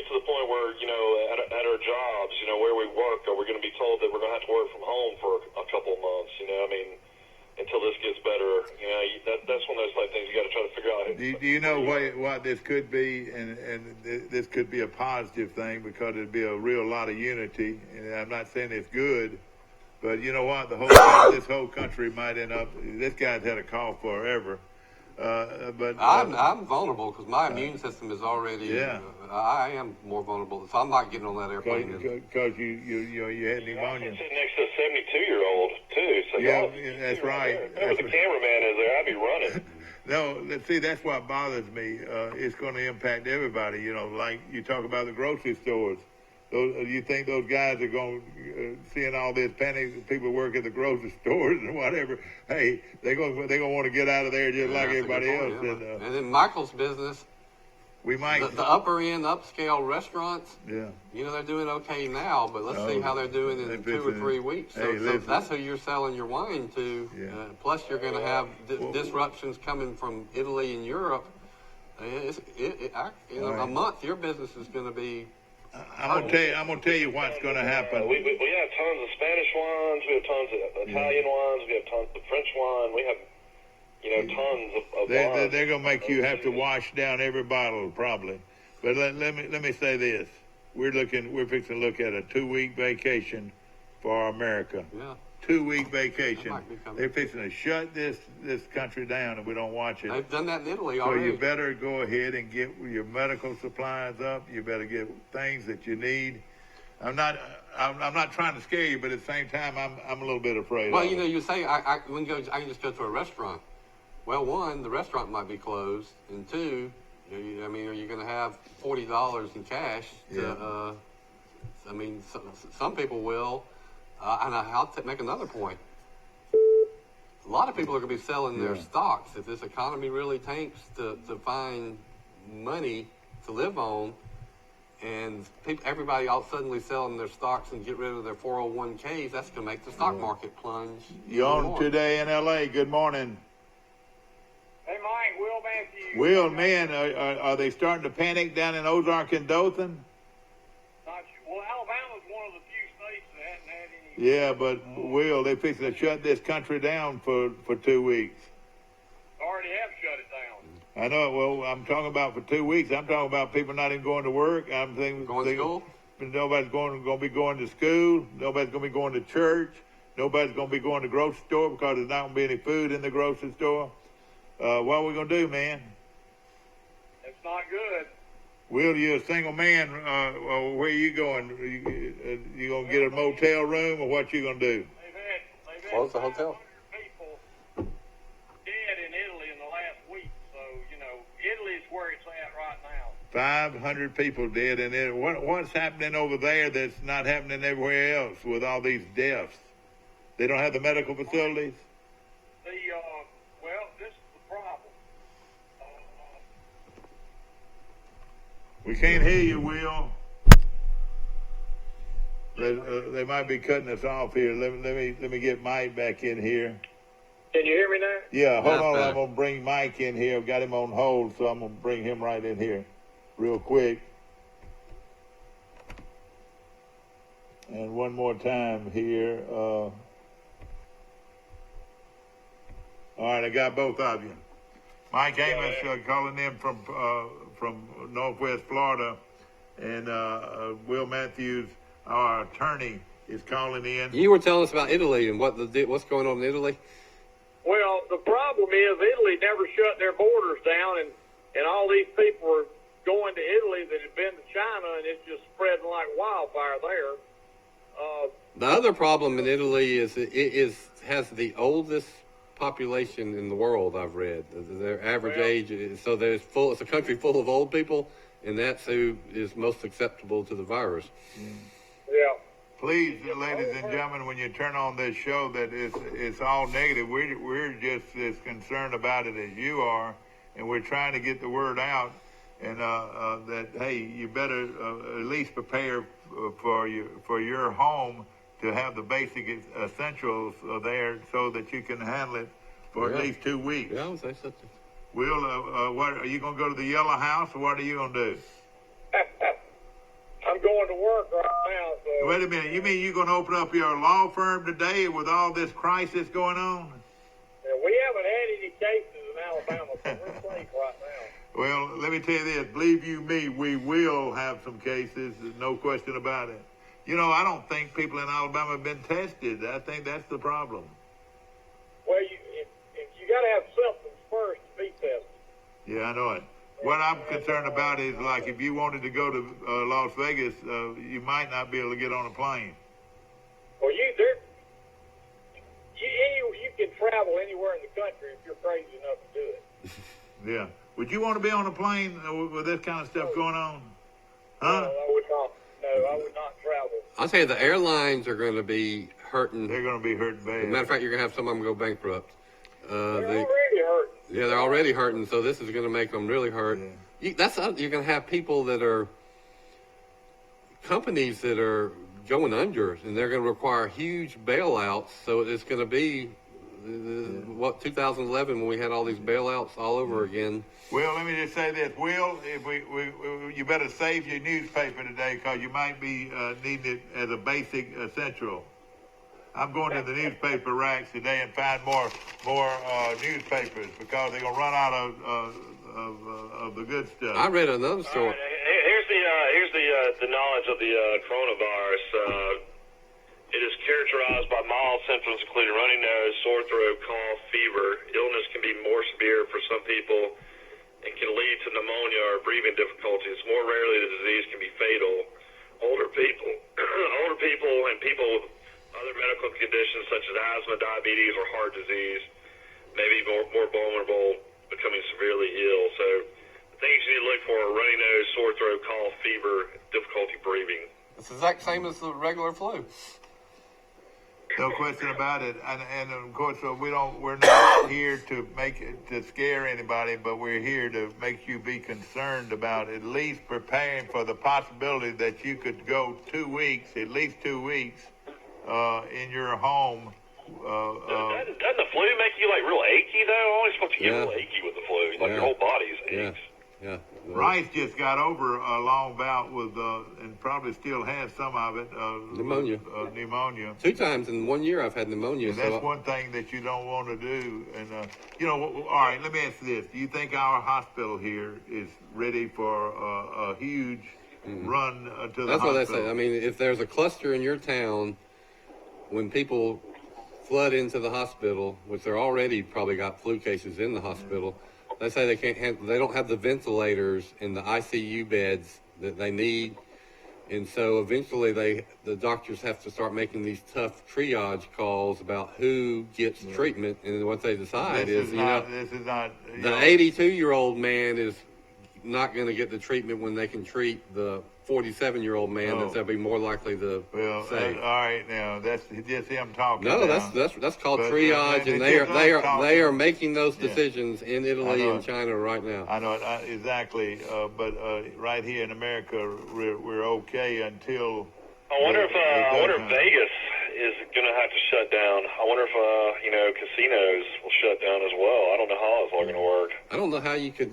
point where, you know, at our jobs, you know, where we work, are we going to be told that we're going to have to work from home for a couple of months? You know, I mean, until this gets better, you know, that's one of those like things you got to try to figure out. Do you know what this could be? And this could be a positive thing because it'd be a real lot of unity. And I'm not saying it's good, but you know what? This whole country might end up. This guy's had a cough forever. But I'm vulnerable because my immune system is already. Yeah. I am more vulnerable, so I'm not getting on that airplane. Because you had pneumonia. I'm sitting next to a 72-year-old too. So Yeah, y'all, that's right. If there was a cameraman is there, I'd be running. No, see, that's what bothers me. It's going to impact everybody. You know, like you talk about the grocery stores. You think those guys are going seeing all this panic? People work at the grocery stores and whatever. Hey, they're going to want to get out of there just like That's a good everybody point, else. yeah. And And in Michael's business, we might. the upper end, upscale restaurants, Yeah. you know, they're doing okay now, but let's see how they're doing in 2 or 3 weeks. So, Hey, so listen. that's who you're selling your wine to. Yeah. Plus, you're going to have disruptions coming from Italy and Europe. A month, your business is going to be. I'm gonna tell you what's going to happen. We have tons of Spanish wines. We have tons of Italian wines. We have tons of French wine. We have, you know, tons of wines. They're going to make you have to wash down every bottle probably. But let me say this: we're fixing to look at a 2-week vacation for America. Yeah. 2-week vacation. That might be coming. They're fixing to shut this country down if we don't watch it. They've done that in Italy So already. you better go ahead and get your medical supplies up. You better get things that you need. I'm not trying to scare you, but at the same time, I'm a little bit afraid. Well, of you know, it. you say I can just go to a restaurant. Well, one, the restaurant might be closed, and two, are you going to have $40 in cash? To, I mean, some people will. And I'll make another point. A lot of people are going to be selling their stocks if this economy really tanks to find money to live on, and everybody all suddenly selling their stocks and get rid of their 401ks. That's going to make the stock market plunge. You're on today in L.A. Good morning. Hey, Mike, Will Matthews. Will, man, are they starting to panic down in Ozark and Dothan? Well, Alabama's one of the few states that hadn't had any. Yeah, but Will, they're fixing to shut this country down for 2 weeks. Already have shut it down. I know. Well, I'm talking about for 2 weeks. I'm talking about people not even going to work. I'm thinking Going to school? Nobody's going to be going to school. Nobody's going to be going to church. Nobody's going to be going to the grocery store because there's not going to be any food in the grocery store. What are we going to do, man? It's not good. Will, you're a single man. Where are you going? You going to get a motel room, or what you going to do? They've had Close the hotel. 500 people dead in Italy in the last week. So, you know, Italy's where it's at right now. 500 people dead in it. What's happening over there that's not happening everywhere else with all these deaths? They don't have the medical facilities? Well, this is the problem. We can't hear you, Will. They might be cutting us off here. Let me get Mike back in here. Can you hear me now? Yeah, hold That's on. better. I'm gonna bring Mike in here. I've got him on hold, so I'm gonna bring him right in here, real quick. And one more time here. All right, I got both of you. Mike Amos calling in from Northwest Florida, and Will Matthews, our attorney, is calling in. You were telling us about Italy and what's going on in Italy. Well, the problem is Italy never shut their borders down, and all these people are going to Italy that had been to China, and it's just spreading like wildfire there. The other problem in Italy is it has the oldest population in the world. I've read their average age is so it's a country full of old people, and that's who is most susceptible to the virus. Yeah. Please, ladies and gentlemen, when you turn on this show, that it's all negative. We're just as concerned about it as you are, and we're trying to get the word out. And that hey, you better at least prepare for your home to have the basic essentials there, so that you can handle it for at least 2 weeks. Yeah, I would say something. Will, what are you going to go to the Yellow House, or what are you going to do? going to work right now. So Wait a minute. You mean you're going to open up your law firm today with all this crisis going on? we haven't had any cases in Alabama, so we're safe right now. Well, let me tell you this. Believe you me, we will have some cases. There's no question about it. You know, I don't think people in Alabama have been tested. I think that's the problem. Well, if you got to have symptoms first to be tested. Yeah, I know it. What I'm concerned about is, like, if you wanted to go to Las Vegas, you might not be able to get on a plane. Well, you can travel anywhere in the country if you're crazy enough to do it. Yeah. Would you want to be on a plane with this kind of stuff going on? Huh? No, I would not. No, I would not travel. I'll tell you, the airlines are going to be hurting. They're going to be hurting bad. Matter of fact, you're going to have some of them go bankrupt. They're already hurting. Yeah, they're already hurting, so this is going to make them really hurt. Yeah. You're going to have people that are companies that are going under, and they're going to require huge bailouts. So it's going to be 2011 when we had all these bailouts all over again. Well, let me just say this, Will. If you better save your newspaper today because you might be needing it as a basic essential. I'm going to the newspaper racks today and find more newspapers because they're gonna run out of the good stuff. I read another story. Here's the knowledge of the coronavirus. It is characterized by mild symptoms including runny nose, sore throat, cough, fever. Illness can be more severe for some people and can lead to pneumonia or breathing difficulties. More rarely, the disease can be fatal. Older people and people with other medical conditions such as asthma, diabetes, or heart disease may be more vulnerable becoming severely ill. So the things you need to look for are runny nose, sore throat, cough, fever, difficulty breathing. It's the exact same as the regular flu. No question about it, and of course we're not here to scare anybody, but we're here to make you be concerned about at least preparing for the possibility that you could go at least 2 weeks, in your home. Doesn't the flu make you like real achy though? I always thought you get real achy with the flu, like your whole body's aches. Yeah. Rice just got over a long bout with, and probably still has some of it, Pneumonia. Pneumonia. 2 times in 1 year I've had pneumonia. And that's one thing that you don't want to do. And, all right, let me ask you this. Do you think our hospital here is ready for a huge run to the hospital? That's what they say. I mean, if there's a cluster in your town, when people flood into the hospital, which they're already probably got flu cases in the hospital, they say they don't have the ventilators and the ICU beds that they need. And so eventually the doctors have to start making these tough triage calls about who gets treatment. And what they decide this is not. The 82-year-old man is not going to get the treatment when they can treat the 47-year-old man that's going to be more likely to save. All right, now that's just him talking. No, now. that's called triage, and they are making those decisions in Italy and China right now. I know it exactly, but right here in America, we're okay until. I wonder if Vegas is going to have to shut down. I wonder if casinos will shut down as well. I don't know how it's all going to work. I don't know how you could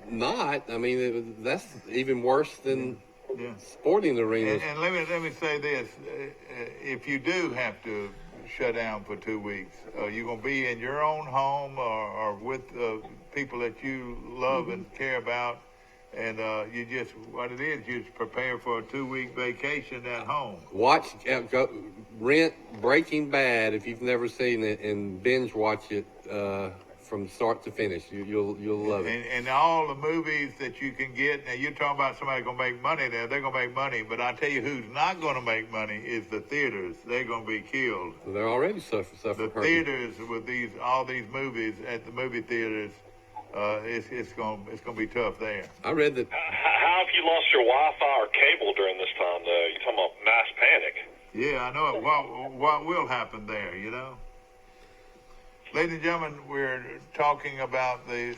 not. I mean, that's even worse than sporting arenas. And let me say this: if you do have to shut down for 2 weeks, you're going to be in your own home or with people that you love and care about, and you just prepare for a 2-week vacation at home. Rent Breaking Bad if you've never seen it, and binge watch it from start to finish. You'll love it. And all the movies that you can get. Now you're talking about somebody going to make money there. They're going to make money, but I tell you who's not going to make money is the theaters. They're going to be killed. They're already suffering. The theaters with all these movies at the movie theaters. It's going to be tough there. I read that. How have you lost your Wi-Fi or cable during this time though? You're talking about mass panic. Yeah, I know it. What will happen there? Ladies and gentlemen, we're talking about the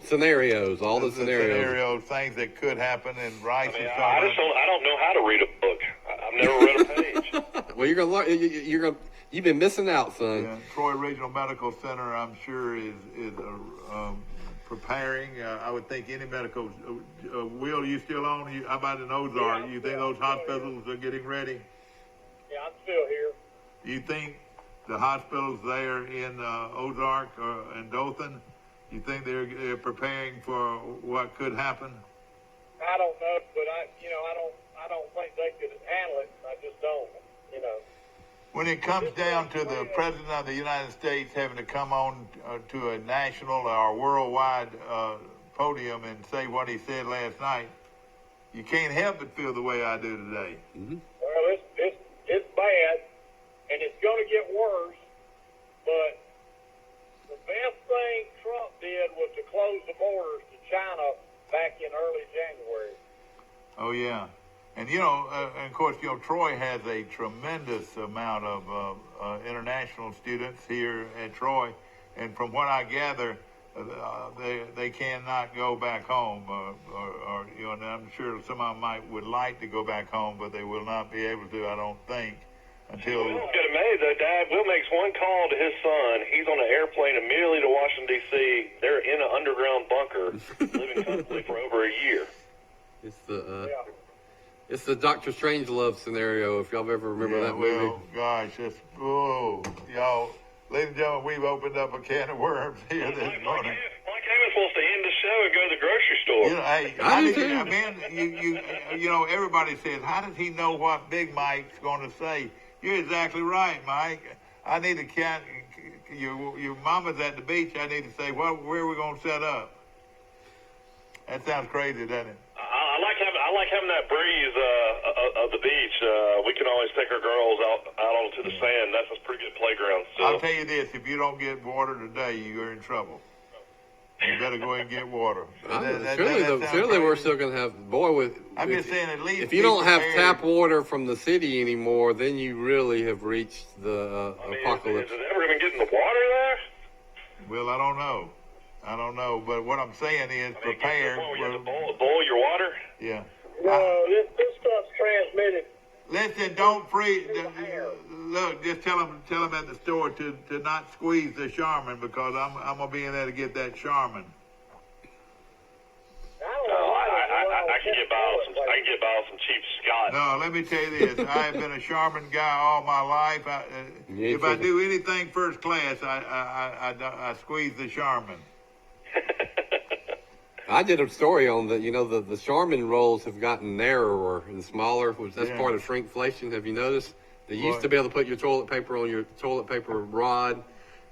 scenarios, all the scenarios, things that could happen, and Rice. I don't know how to read a book. I've never read a page. Well, you're gonna learn. You've been missing out, son. Yeah, Troy Regional Medical Center, I'm sure, is preparing. I would think any medical. Will, you still on? How about in Ozark? Yeah, You think those hospitals are getting ready? Yeah, I'm still here. Do you think the hospitals there in Ozark and Dothan, you think they're preparing for what could happen? I don't know, but I don't think they could handle it. I just don't, When it comes down to the President of the United States having to come on to a national or worldwide podium and say what he said last night, you can't help but feel the way I do today. Mm-hmm. Well, it's bad, and it's going to get worse. But the best thing Trump did was to close the borders to China back in early January. Oh yeah, and and of course, Troy has a tremendous amount of international students here at Troy, and from what I gather, they cannot go back home, or and I'm sure some of them would like to go back home, but they will not be able to. I don't think until. Will's getting made though, Dad. Will makes one call to his son. He's on an airplane immediately to Washington D.C. They're in an underground bunker, living comfortably for over a year. It's the Dr. Strangelove scenario, if y'all ever remember that movie. Well, gosh, y'all, ladies and gentlemen, we've opened up a can of worms here this morning. Mike Hammond's supposed to end the show and go to the grocery store. Hey, I do too. man, everybody says, how does he know what Big Mike's going to say? You're exactly right, Mike. I need to count. Your mama's at the beach. I need to say, where are we going to set up? That sounds crazy, doesn't it? I like having that breeze of the beach. We can always take our girls out onto the sand. That's a pretty good playground. So. I'll tell you this: if you don't get water today, you're in trouble. You better go ahead and get water. Surely we're still going to have I'm just saying, at least if you don't have tap water from the city anymore, then you really have reached the apocalypse. Is it ever going to get in the water there? Well, I don't know, but what I'm saying is prepare. You have to boil your water? Yeah. No, this stuff's transmitted. Listen, don't freeze. Look, just tell them at the store to not squeeze the Charmin, because I'm gonna be in there to get that Charmin. I can get by with some cheap Scott. No, let me tell you this. I have been a Charmin guy all my life. If I do anything first class, I squeeze the Charmin. I did a story on the Charmin rolls have gotten narrower and smaller, which that's part of shrinkflation. Have you noticed? They used to be able to put your toilet paper on your toilet paper rod,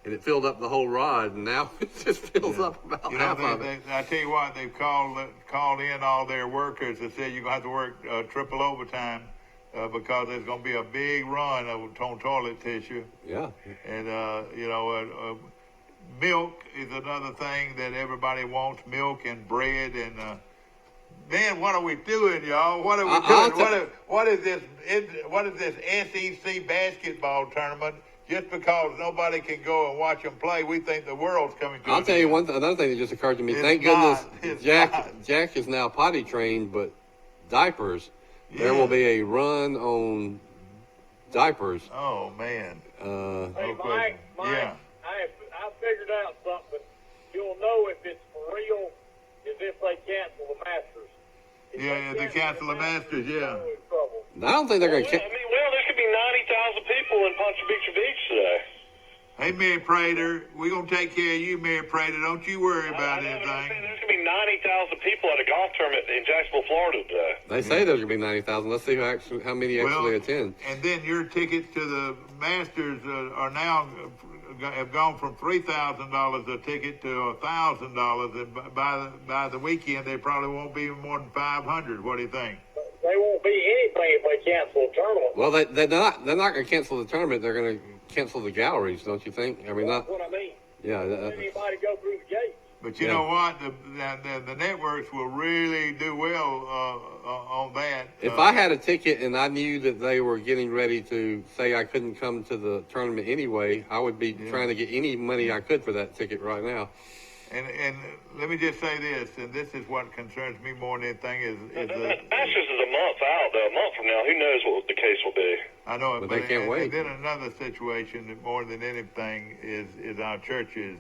and it filled up the whole rod, and now it just fills up about half of it. I tell you what, they've called in all their workers and said you're going to have to work triple overtime because there's going to be a big run on toilet tissue. Yeah. And, milk is another thing that everybody wants, milk and bread. And then what are we doing, y'all? What are we doing? What is this SEC basketball tournament? Just because nobody can go and watch them play, we think the world's coming to us. I'll tell you another thing that just occurred to me. Thank goodness Jack is now potty trained, but diapers. Yeah. There will be a run on diapers. Oh, man. Hey, Mike, yeah. I figured out something. You'll know if it's for real is if they cancel the Masters. They cancel the Masters, yeah. I don't think they're going to cancel. There could be 90,000 people in Poncha Picchu Beach today. Hey, Mary Prater, we're going to take care of you, Mary Prater. Don't you worry about anything. There's going to be 90,000 people at a golf tournament in Jacksonville, Florida today. They say there's going to be 90,000. Let's see how many actually attend. And then your tickets to the Masters have gone from $3,000 a ticket to $1,000, and by the weekend they probably won't be more than $500. What do you think? They won't be anything if they cancel the tournament. Well, they're not going to cancel the tournament. They're going to cancel the galleries, don't you think? I mean, that's what I mean. Yeah. Anybody go through the gates. But you know what? The networks will really do well on that. If I had a ticket and I knew that they were getting ready to say I couldn't come to the tournament anyway, I would be trying to get any money I could for that ticket right now. And let me just say this, and this is what concerns me more than anything is the Masters is a month out, though. A month from now, who knows what the case will be. I know it, but they can't wait. And then another situation that more than anything is our churches.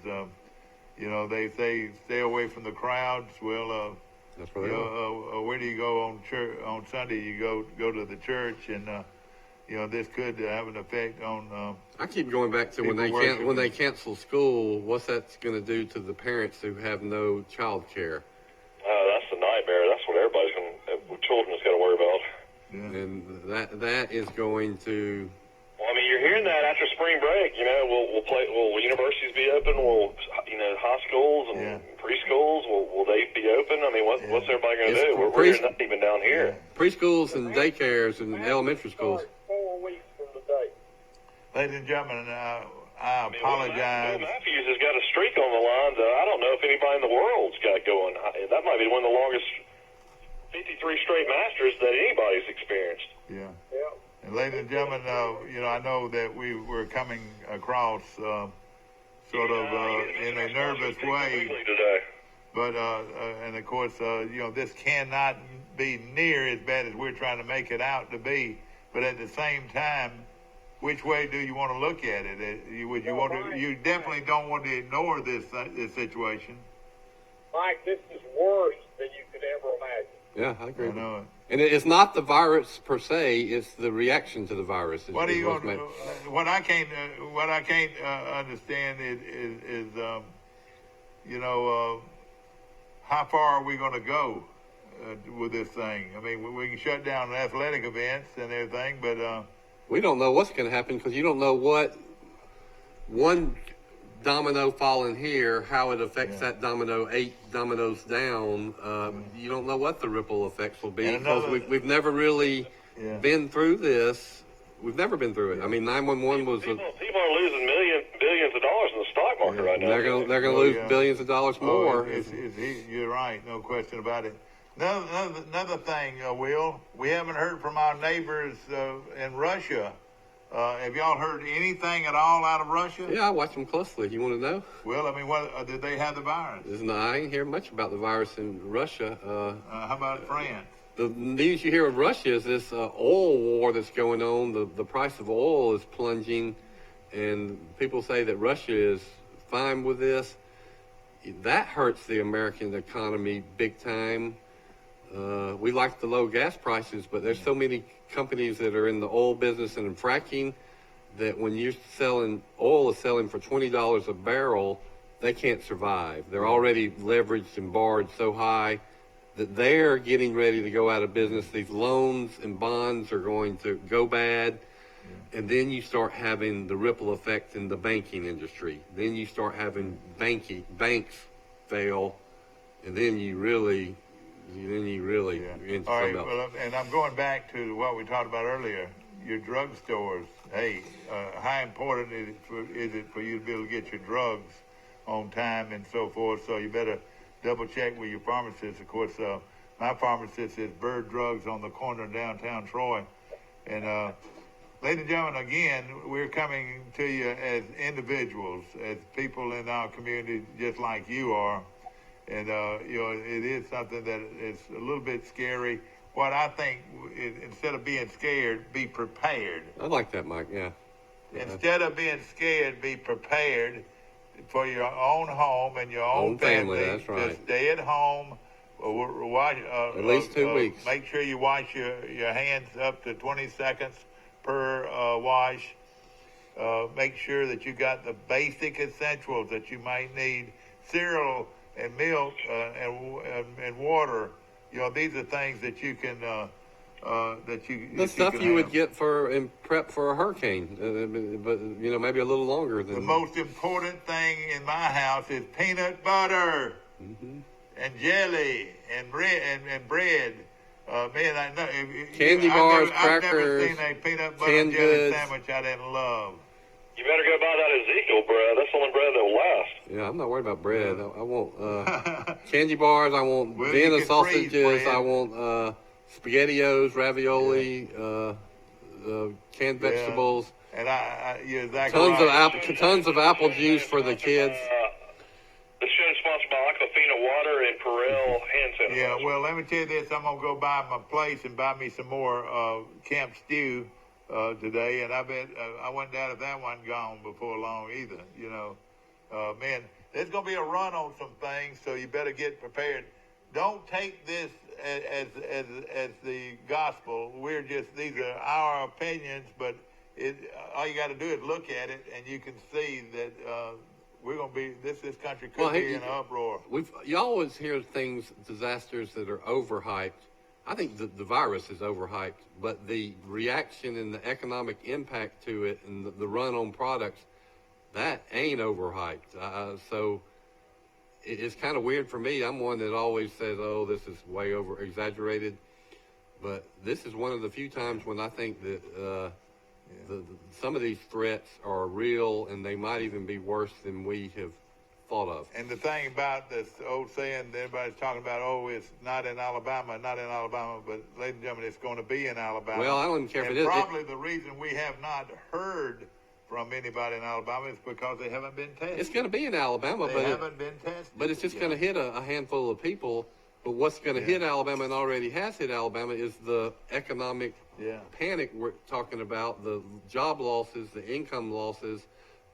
You know, they say stay away from the crowds. Well, That's where you they are. know, where do you go on church on Sunday? You go to the church, and you know, this could have an effect on. I keep going back to when People when worshiping. they cancel school. What's that's going to do to the parents who have no child care? That's a nightmare. That's what everybody's children's got to worry about. Yeah. And that is going to. Well, I mean, you're hearing that after spring break. You know, will universities be open? Will high schools and Yeah. preschools will they be open? I mean, what's everybody going to It's do? We're hearing that even down here. Preschools and daycares and elementary schools. Start 4 weeks from today. Ladies and gentlemen, I I mean, apologize. Will Matthews has got a streak on the line that I don't know if anybody in the world's got going. That might be one of the longest 53 straight Masters that anybody's experienced. Yeah. Yeah. And ladies and gentlemen, you know, I know that we were coming across sort of in a nervous way, Today. but and of course, you know, this cannot be near as bad as we're trying to make it out to be. But at the same time, which way do you want to look at it? Would you want to? You definitely don't want to ignore this situation. Mike, this is worse than you could ever imagine. Yeah, I agree. I know it. And it's not the virus per se; it's the reaction to the virus. What are you what's going? made- What I can't understand is you know, how far are we going to go with this thing? I mean, we can shut down athletic events and everything, but We don't know what's going to happen because you don't know what one domino falling here, how it affects Yeah. that domino 8 dominoes down. You don't know what the ripple effects will be And because another- we've never really Yeah. been through this. We've never been through it. I mean, 911 was. People are losing billions of dollars in the stock market right now. They're gonna Oh, lose yeah. billions of dollars more. You're right, no question about it. Another thing, Will, we haven't heard from our neighbors in Russia. Have y'all heard anything at all out of Russia? Yeah, I watch them closely. You want to know? Well, I mean, what did they have the virus? I ain't hear much about the virus in Russia. How about France? The news you hear of Russia is this oil war that's going on. The price of oil is plunging, and people say that Russia is fine with this. That hurts the American economy big time. We like the low gas prices, but there's so many companies that are in the oil business and in fracking that when you're selling oil is selling for $20 a barrel, they can't survive. They're already leveraged and barred so high that they're getting ready to go out of business. These loans and bonds are going to go bad. And then you start having the ripple effect in the banking industry. Then you start having banks fail. And then you really into All right. something else. Well, and I'm going back to what we talked about earlier. Your drugstores. Hey, how important is it for you to be able to get your drugs on time and so forth? So you better double check with your pharmacist. Of course, my pharmacist is Bird Drugs on the corner of downtown Troy. And ladies and gentlemen, again, we're coming to you as individuals, as people in our community, just like you are. And, you know, it is something that is a little bit scary. What I think, instead of being scared, be prepared. I like that, Mike. Yeah. Instead of being scared, be prepared for your own home and your own Own family, that's Just right. stay at home. At least 2 weeks. Make sure you wash your hands up to 20 seconds per wash. Make sure that you got the basic essentials that you might need. Cereal and milk and water. You know, these are things that you can The stuff you would get in prep for a hurricane, but you know, maybe a little longer than The most important thing in my house is peanut butter and jelly and bread. Man, I know Candy bars, I've never crackers, seen a peanut butter canned and jelly goods. sandwich I didn't love. You better go buy that Ezekiel bread. That's the only bread that'll last. Yeah, I'm not worried about bread. I want candy bars. I want Well, Vienna you can freeze sausages. bread. I want SpaghettiOs, ravioli, canned vegetables. And you're exactly Tons of apple juice for the kids. This show is sponsored by Aquafina Water and Perel Hand Sanitizer. Yeah, well, let me tell you this. I'm going to go by my place and buy me some more camp stew today. And I bet I wouldn't doubt if that wasn't gone before long either. You know, man, there's going to be a run on some things, so you better get prepared. Don't take this as the gospel. These are our opinions, but all you got to do is look at it, and you can see that we're going to be this country could be in an uproar. You always hear disasters that are overhyped. I think the virus is overhyped, but the reaction and the economic impact to it and the run on products, that ain't overhyped. So it's kind of weird for me. I'm one that always says, oh, this is way over exaggerated. But this is one of the few times when I think that some of these threats are real, and they might even be worse than we have thought of. And the thing about this old saying that everybody's talking about, oh, it's not in Alabama, but ladies and gentlemen, it's going to be in Alabama. Well, I don't even care if it is. Probably the reason we have not heard from anybody in Alabama is because they haven't been tested. It's going to be in Alabama, they haven't been tested. But it's just going to hit a handful of people. But what's going to hit Alabama and already has hit Alabama is the economic panic we're talking about, the job losses, the income losses,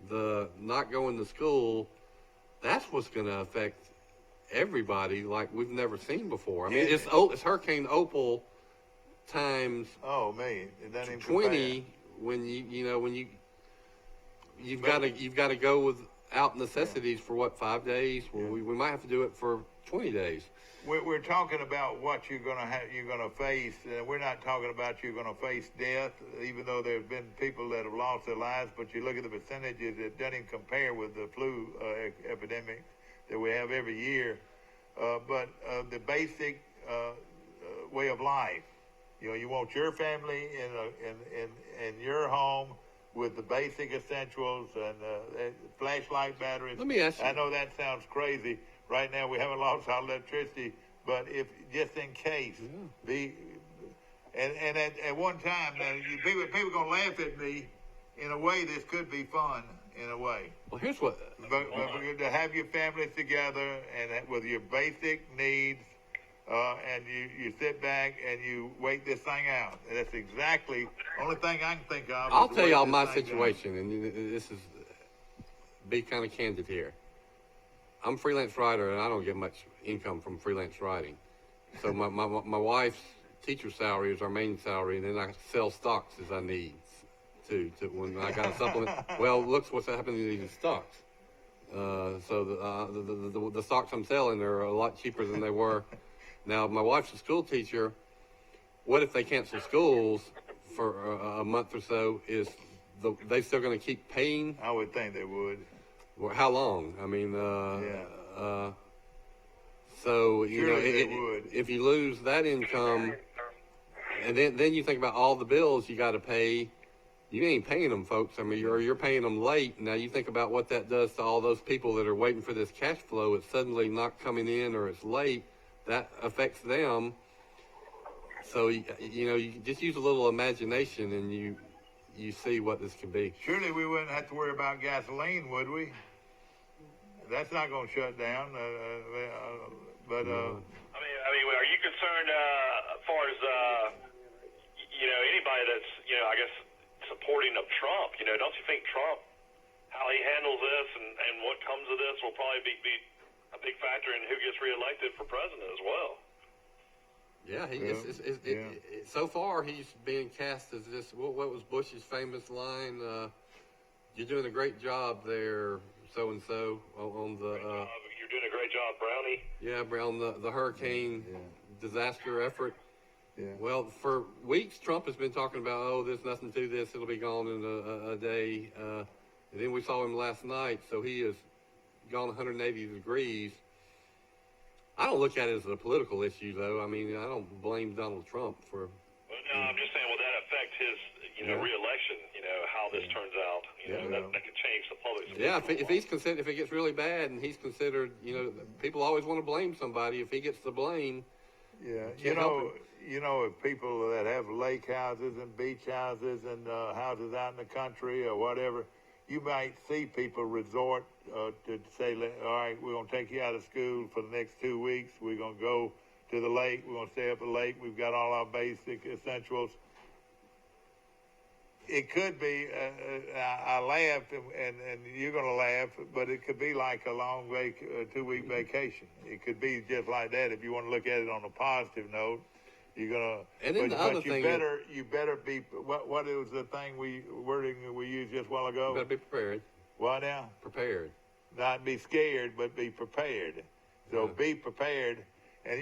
the not going to school. That's what's going to affect everybody like we've never seen before. I mean, it's Hurricane Opal times it doesn't even 20 when you've got to go without necessities for 5 days. Well, we might have to do it for 20 days. We're talking about what you're going to face. We're not talking about you're going to face death, even though there have been people that have lost their lives. But you look at the percentages, it doesn't even compare with the flu epidemic that we have every year. But the basic way of life, you want your family in your home with the basic essentials and flashlight batteries. Let me ask you. I know that sounds crazy. Right now, we haven't lost our electricity, but if just in case, and at one time, people are going to laugh at me. In a way, this could be fun. In a way. Well, here's what. But to have your families together and with your basic needs, and you sit back and you wait this thing out. And that's exactly the only thing I can think of. I'll tell y'all my situation, and this is be kind of candid here. I'm a freelance writer, and I don't get much income from freelance writing. So my wife's teacher salary is our main salary, and then I sell stocks as I need to when I got a supplement. Well, look what's happening to these stocks. So the stocks I'm selling are a lot cheaper than they were. Now, my wife's a school teacher. What if they cancel schools for a month or so? Is they still going to keep paying? I would think they would. Well, how long? I mean, so if you lose that income, and then you think about all the bills you got to pay, you ain't paying them, folks. I mean, you're paying them late. Now you think about what that does to all those people that are waiting for this cash flow. It's suddenly not coming in, or it's late. That affects them. So you just use a little imagination, and you see what this could be. Surely we wouldn't have to worry about gasoline, would we? That's not going to shut down. But I mean, are you concerned as far as anybody that's I guess supporting of Trump? Don't you think Trump, how he handles this and what comes of this will probably be a big factor in who gets reelected for president as well? Yeah, so far he's being cast as this. What was Bush's famous line? You're doing a great job there, so and so on the. You're doing a great job, Brownie. Yeah, on the hurricane disaster effort. Yeah. Well, for weeks Trump has been talking about, there's nothing to this. It'll be gone in a day. And then we saw him last night, so he has gone 180 degrees. I don't look at it as a political issue, though. I mean, I don't blame Donald Trump for. Well, no, I'm just saying, will that affect his, reelection? How this turns out. That could change the public's. Yeah, if it gets really bad, and he's considered, people always want to blame somebody. If he gets the blame. Yeah, if people that have lake houses and beach houses and houses out in the country or whatever, you might see people resort to say, all right, we're going to take you out of school for the next 2 weeks. We're going to go to the lake. We're going to stay up at the lake. We've got all our basic essentials. It could be. I laughed, and you're going to laugh, but it could be like a long 2-week vacation. It could be just like that. If you want to look at it on a positive note, you're gonna. And then but, the other but you thing better you better be. What was the thing wording we used just a while ago? You better be prepared. What now? Prepared. Not be scared, but be prepared. So be prepared. And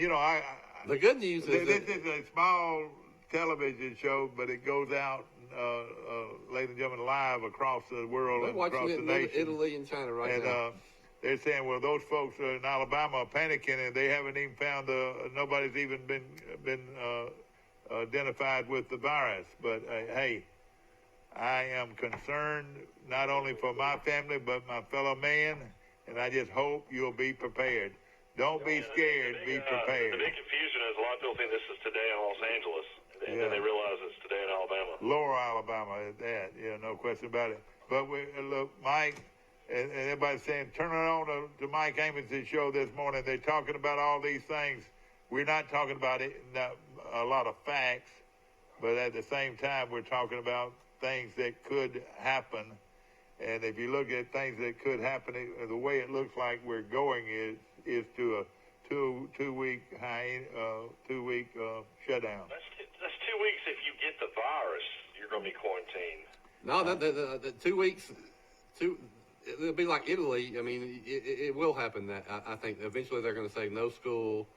The good news is this is a small television show, but it goes out, ladies and gentlemen, live across the world they're and watching across it the in nation. Italy and China right now. And they're saying, well, those folks in Alabama are panicking, and they haven't even found nobody's even been identified with the virus. But hey, I am concerned not only for my family but my fellow man, and I just hope you'll be prepared. Don't be scared. Be prepared. The big confusion is a lot of people think this is today in Los Angeles, and then they realize it's today in Alabama. Lower Alabama at that, no question about it. But look, Mike, and everybody's saying, turn it on to Mike Amos' show this morning. They're talking about all these things. We're not talking about it, a lot of facts, but at the same time, we're talking about things that could happen. And if you look at things that could happen, the way it looks like we're going is to a two-week shutdown. That's 2 weeks. If you get the virus, you're going to be quarantined. No, the 2 weeks, it'll be like Italy. I mean, it will happen. That I think eventually they're going to say no school,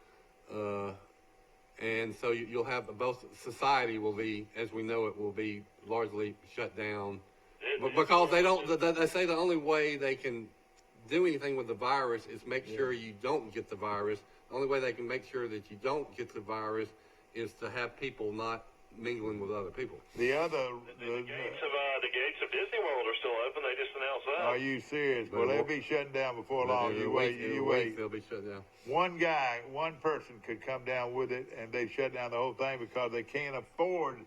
and so you'll have both. Society will be, as we know it, will be largely shut down, because they say the only way they can do anything with the virus is make sure you don't get the virus. The only way they can make sure that you don't get the virus is to have people not mingling with other people. The gates of Disney World are still open. They just announced that. Are you serious? Well, they'll be shutting down before long. You wait. They'll be shut down. One person could come down with it, and they shut down the whole thing because they can't afford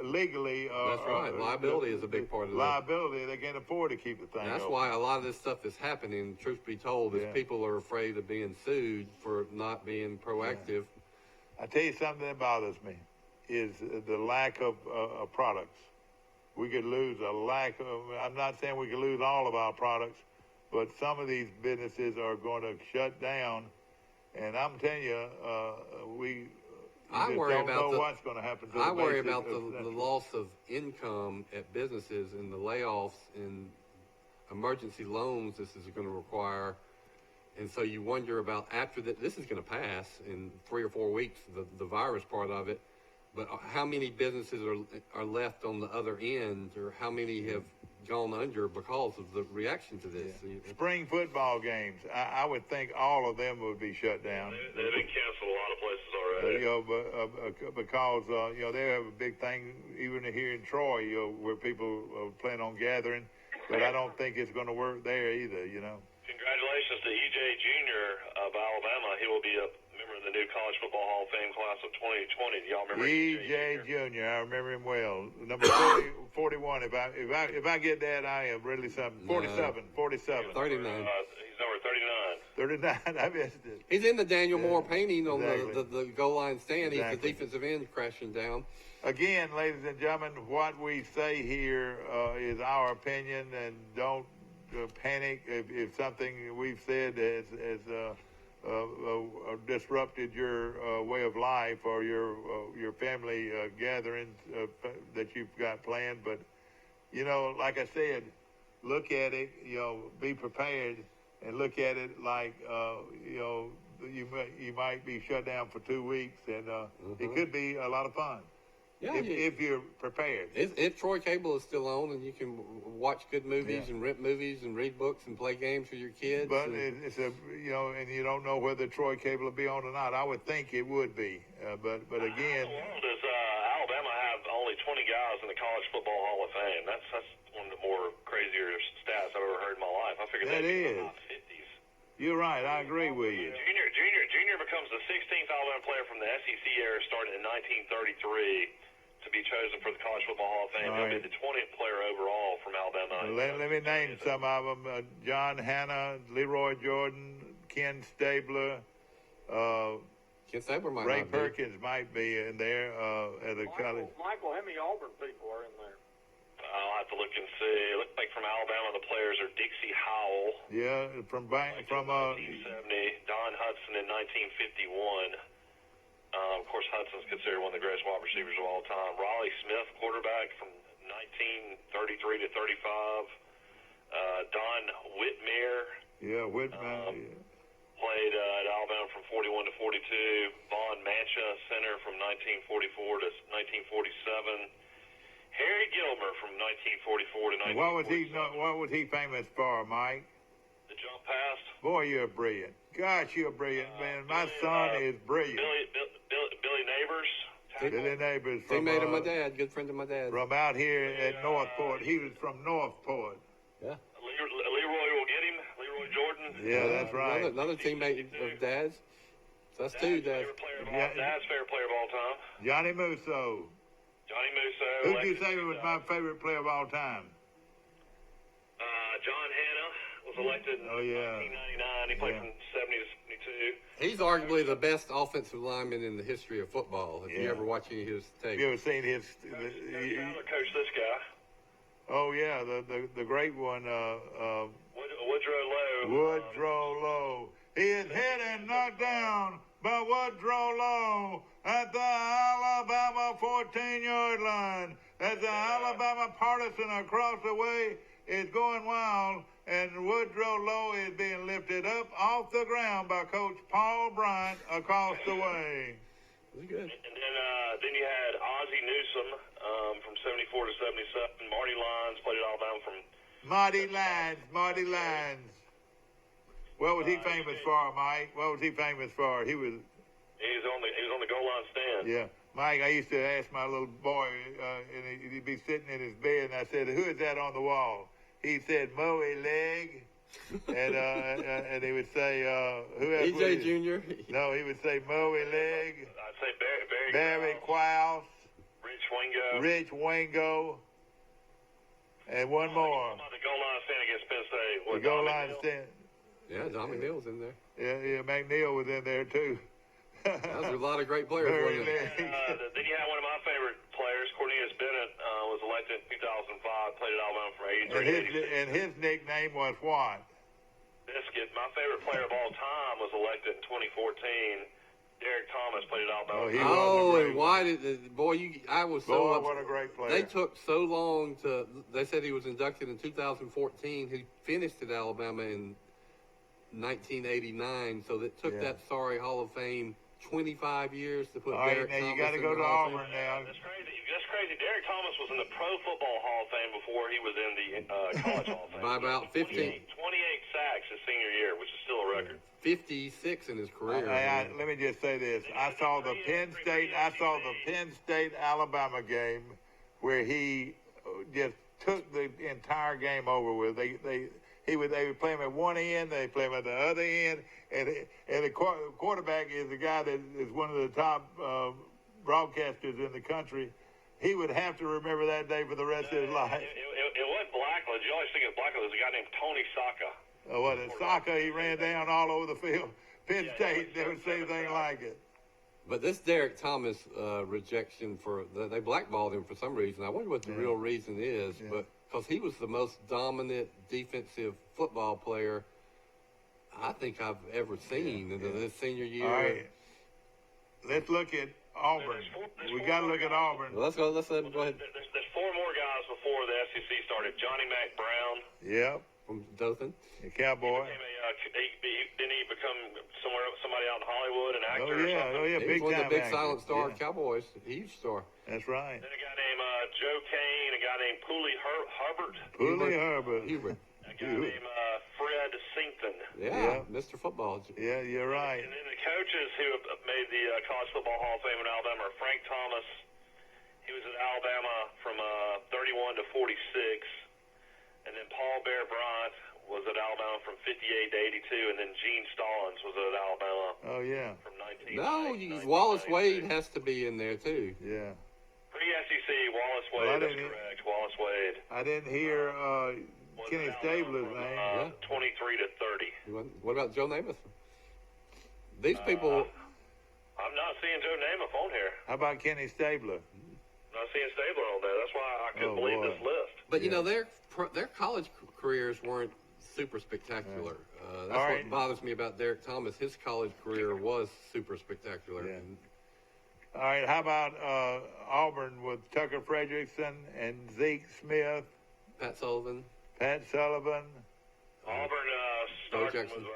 legally. That's right. Liability is a big part of liability. They can't afford to keep the thing. That's open. why a lot of this stuff is happening. Truth be told, is people are afraid of being sued for not being proactive. I tell you something that bothers me is the lack of products. We could lose a lack of. I'm not saying we could lose all of our products, but some of these businesses are going to shut down, and I'm telling you, we. I worry don't about know what's going to happen. I worry about the loss of income at businesses and the layoffs and emergency loans this is going to require. And so you wonder about after that, this is going to pass in 3 or 4 weeks, the virus part of it. But how many businesses are left on the other end, or how many have gone under because of the reaction to this? Spring football games, I would think all of them would be shut down. They've been canceled a lot of places already. Because they have a big thing even here in Troy, where people plan on gathering. But I don't think it's going to work there either. Congratulations to E.J. Jr. of Alabama. He will be a member of the new College Football Hall of Fame class of 2020. Do y'all remember E.J. Jr.? I remember him well. Number 41. If I get that, I am really something. 47. 39. He's number 39. 39. I missed it. He's in the Daniel Moore painting on exactly. the goal line stand. Exactly. He's the defensive end crashing down. Again, ladies and gentlemen, what we say here is our opinion, and don't panic if something we've said has disrupted your way of life or your family gatherings that you've got planned. But like I said, look at it. Be prepared and look at it like you might be shut down for 2 weeks, and it could be a lot of fun. Yeah, if you're prepared. If Troy Cable is still on, and you can watch good movies and rent movies and read books and play games with your kids. But it's and you don't know whether Troy Cable will be on or not. I would think it would be. But again. How long does Alabama have only 20 guys in the College Football Hall of Fame? That's one of the more crazier stats I've ever heard in my life. I figured that is about 50s. You're right. I agree with you. Junior becomes the 16th Alabama player from the SEC era, starting in 1933. To be chosen for the College Football Hall of Fame. He'll be the 20th player overall from Alabama. Let me name some of them. John Hanna, Leroy Jordan, Ken Stabler. Ken Stabler might Ray not Perkins might be in there at the college. Michael, how many Auburn people are in there? I'll have to look and see. It looks like from Alabama, the players are Dixie Howell, Yeah, from 1970, Don Hudson in 1951. Of course, Hudson's considered one of the greatest wide receivers of all time. Raleigh Smith, quarterback from 1933 to 35. Don Whitmere. yeah, Whitman. Played at Alabama from 41 to 42. Von Mancha, center from 1944 to 1947. Harry Gilmer from 1944 to 1947. What was he famous for, Mike? The jump pass. Boy, you're brilliant. Gosh, you're brilliant, man. My son is brilliant. Billy Neighbors. Billy Neighbors from Teammate of my dad, good friend of my dad. from out here at Northport. He was from Northport. Yeah. Leroy will get him. Leroy Jordan. Yeah, that's right. Another teammate of dad's. So that's two dads. Dad's favorite player of all time. Johnny Musso. Johnny Musso. Who do you say was my favorite player of all time? John Hanna was elected in Oh, yeah. 1999. He played Yeah. from 70 to 72. He's arguably the best offensive lineman in the history of football. If you Yeah. ever watch any of his tape. Have you ever seen his? Coach Fowler coached this guy. Oh yeah, the great one. Woodrow Lowe. Woodrow Lowe. He is hit and knocked down by Woodrow Lowe at the Alabama 14-yard line. As the Alabama partisan across the way is going wild, and Woodrow Lowe is being lifted up off the ground by Coach Paul Bryant across the way. That's good. And then you had Ozzie Newsome from 74 to 77. Marty Lyons played at Alabama from. Marty Lyons. What was he famous for, Mike? What was he famous for? He was. He was on the goal line stand. Yeah, Mike. I used to ask my little boy, and he'd be sitting in his bed, and I said, "Who is that on the wall?" He said, "Moe Leg," and he would say, "Who else?" EJ Jr. No, he would say Moe Leg, I'd say Barry Quaus, Rich Wingo. Rich Wingo, and one more. The goal line stand against Penn State. The goal line stand. Yeah, Tommy Neal's in there. Yeah, McNeil was in there too. There's a lot of great players. Barry Wasn't there? Leg. Then you had one of my favorite players, Cornelius Bennett, was elected in 2005. Played at Alabama from 83 to 86. And his nickname was what? Biscuit. My favorite player of all time was elected in 2014. Derek Thomas played at Alabama. Oh, he was. Oh, a great and why did I was so Boy, upset. what a great player. They took so long to. They said he was inducted in 2014. He finished at Alabama in 1989. So that took Yeah. that sorry Hall of Fame 25 years to put All right, Derek now you Thomas got to in go the to Hall of Auburn Fame. now. That's crazy. That's crazy. Derek Thomas was in the Pro Football Hall of Fame before he was in the College Hall of Fame. By about 15. 28 sacks his senior year, which is still a record. 56 in his career. Let me just say this: I saw the Penn State Alabama game where he just took the entire game over with. They would play him at one end, they play him at the other end, and the quarterback is the guy that is one of the top broadcasters in the country. He would have to remember that day for the rest of his life. It wasn't Blackledge. You always think of Blackledge. There's a guy named Tony Saka. What in soccer, he ran down all over the field. Penn State never say anything like it. But this Derek Thomas rejection they blackballed him for some reason. I wonder what the real reason is, but because he was the most dominant defensive football player I think I've ever seen in this senior year. All right, let's look at Auburn. We got to look at Auburn. Well, let's go. Let's go ahead. There's four more guys before the SEC started. Johnny Mack Brown. Yep, From Dothan. the Cowboy. Didn't he become somebody out in Hollywood, an actor? Oh yeah, He big was one of time the big actor. silent star Yeah, Cowboys. Huge star. that's right. Then a guy named Joe Kane, a guy named Pooley Hubbard, Poolie Herbert. Hubert. a guy named Fred Sinkton. Yeah, Yeah. Mr. Football. Yeah, you're right. And then the coaches who have made the College Football Hall of Fame in Alabama are Frank Thomas. He was at Alabama from 31 to 46. And then Paul Bear Bryant was at Alabama from 58 to 82. And then Gene Stallings was at Alabama Oh yeah, from 19. No, Wallace Wade has to be in there too. yeah. Pre-SEC, Wallace Wade, Well, I that's didn't- correct. Wallace Wade. I didn't hear Was Kenny at Alabama Stabler's from, name. 23 to 30. What about Joe Namath? These people. I'm not seeing Joe Namath on here. How about Kenny Stabler? Not seeing Stabler on there. That's why I couldn't Oh, believe boy. this list. But you Yeah. know, their college careers weren't super spectacular. That's All right. what bothers me about Derek Thomas. His college career was super spectacular. Yeah. And All right, how about Auburn with Tucker Frederickson and Zeke Smith, Pat Sullivan. Pat Sullivan? Auburn Bo started Jackson. with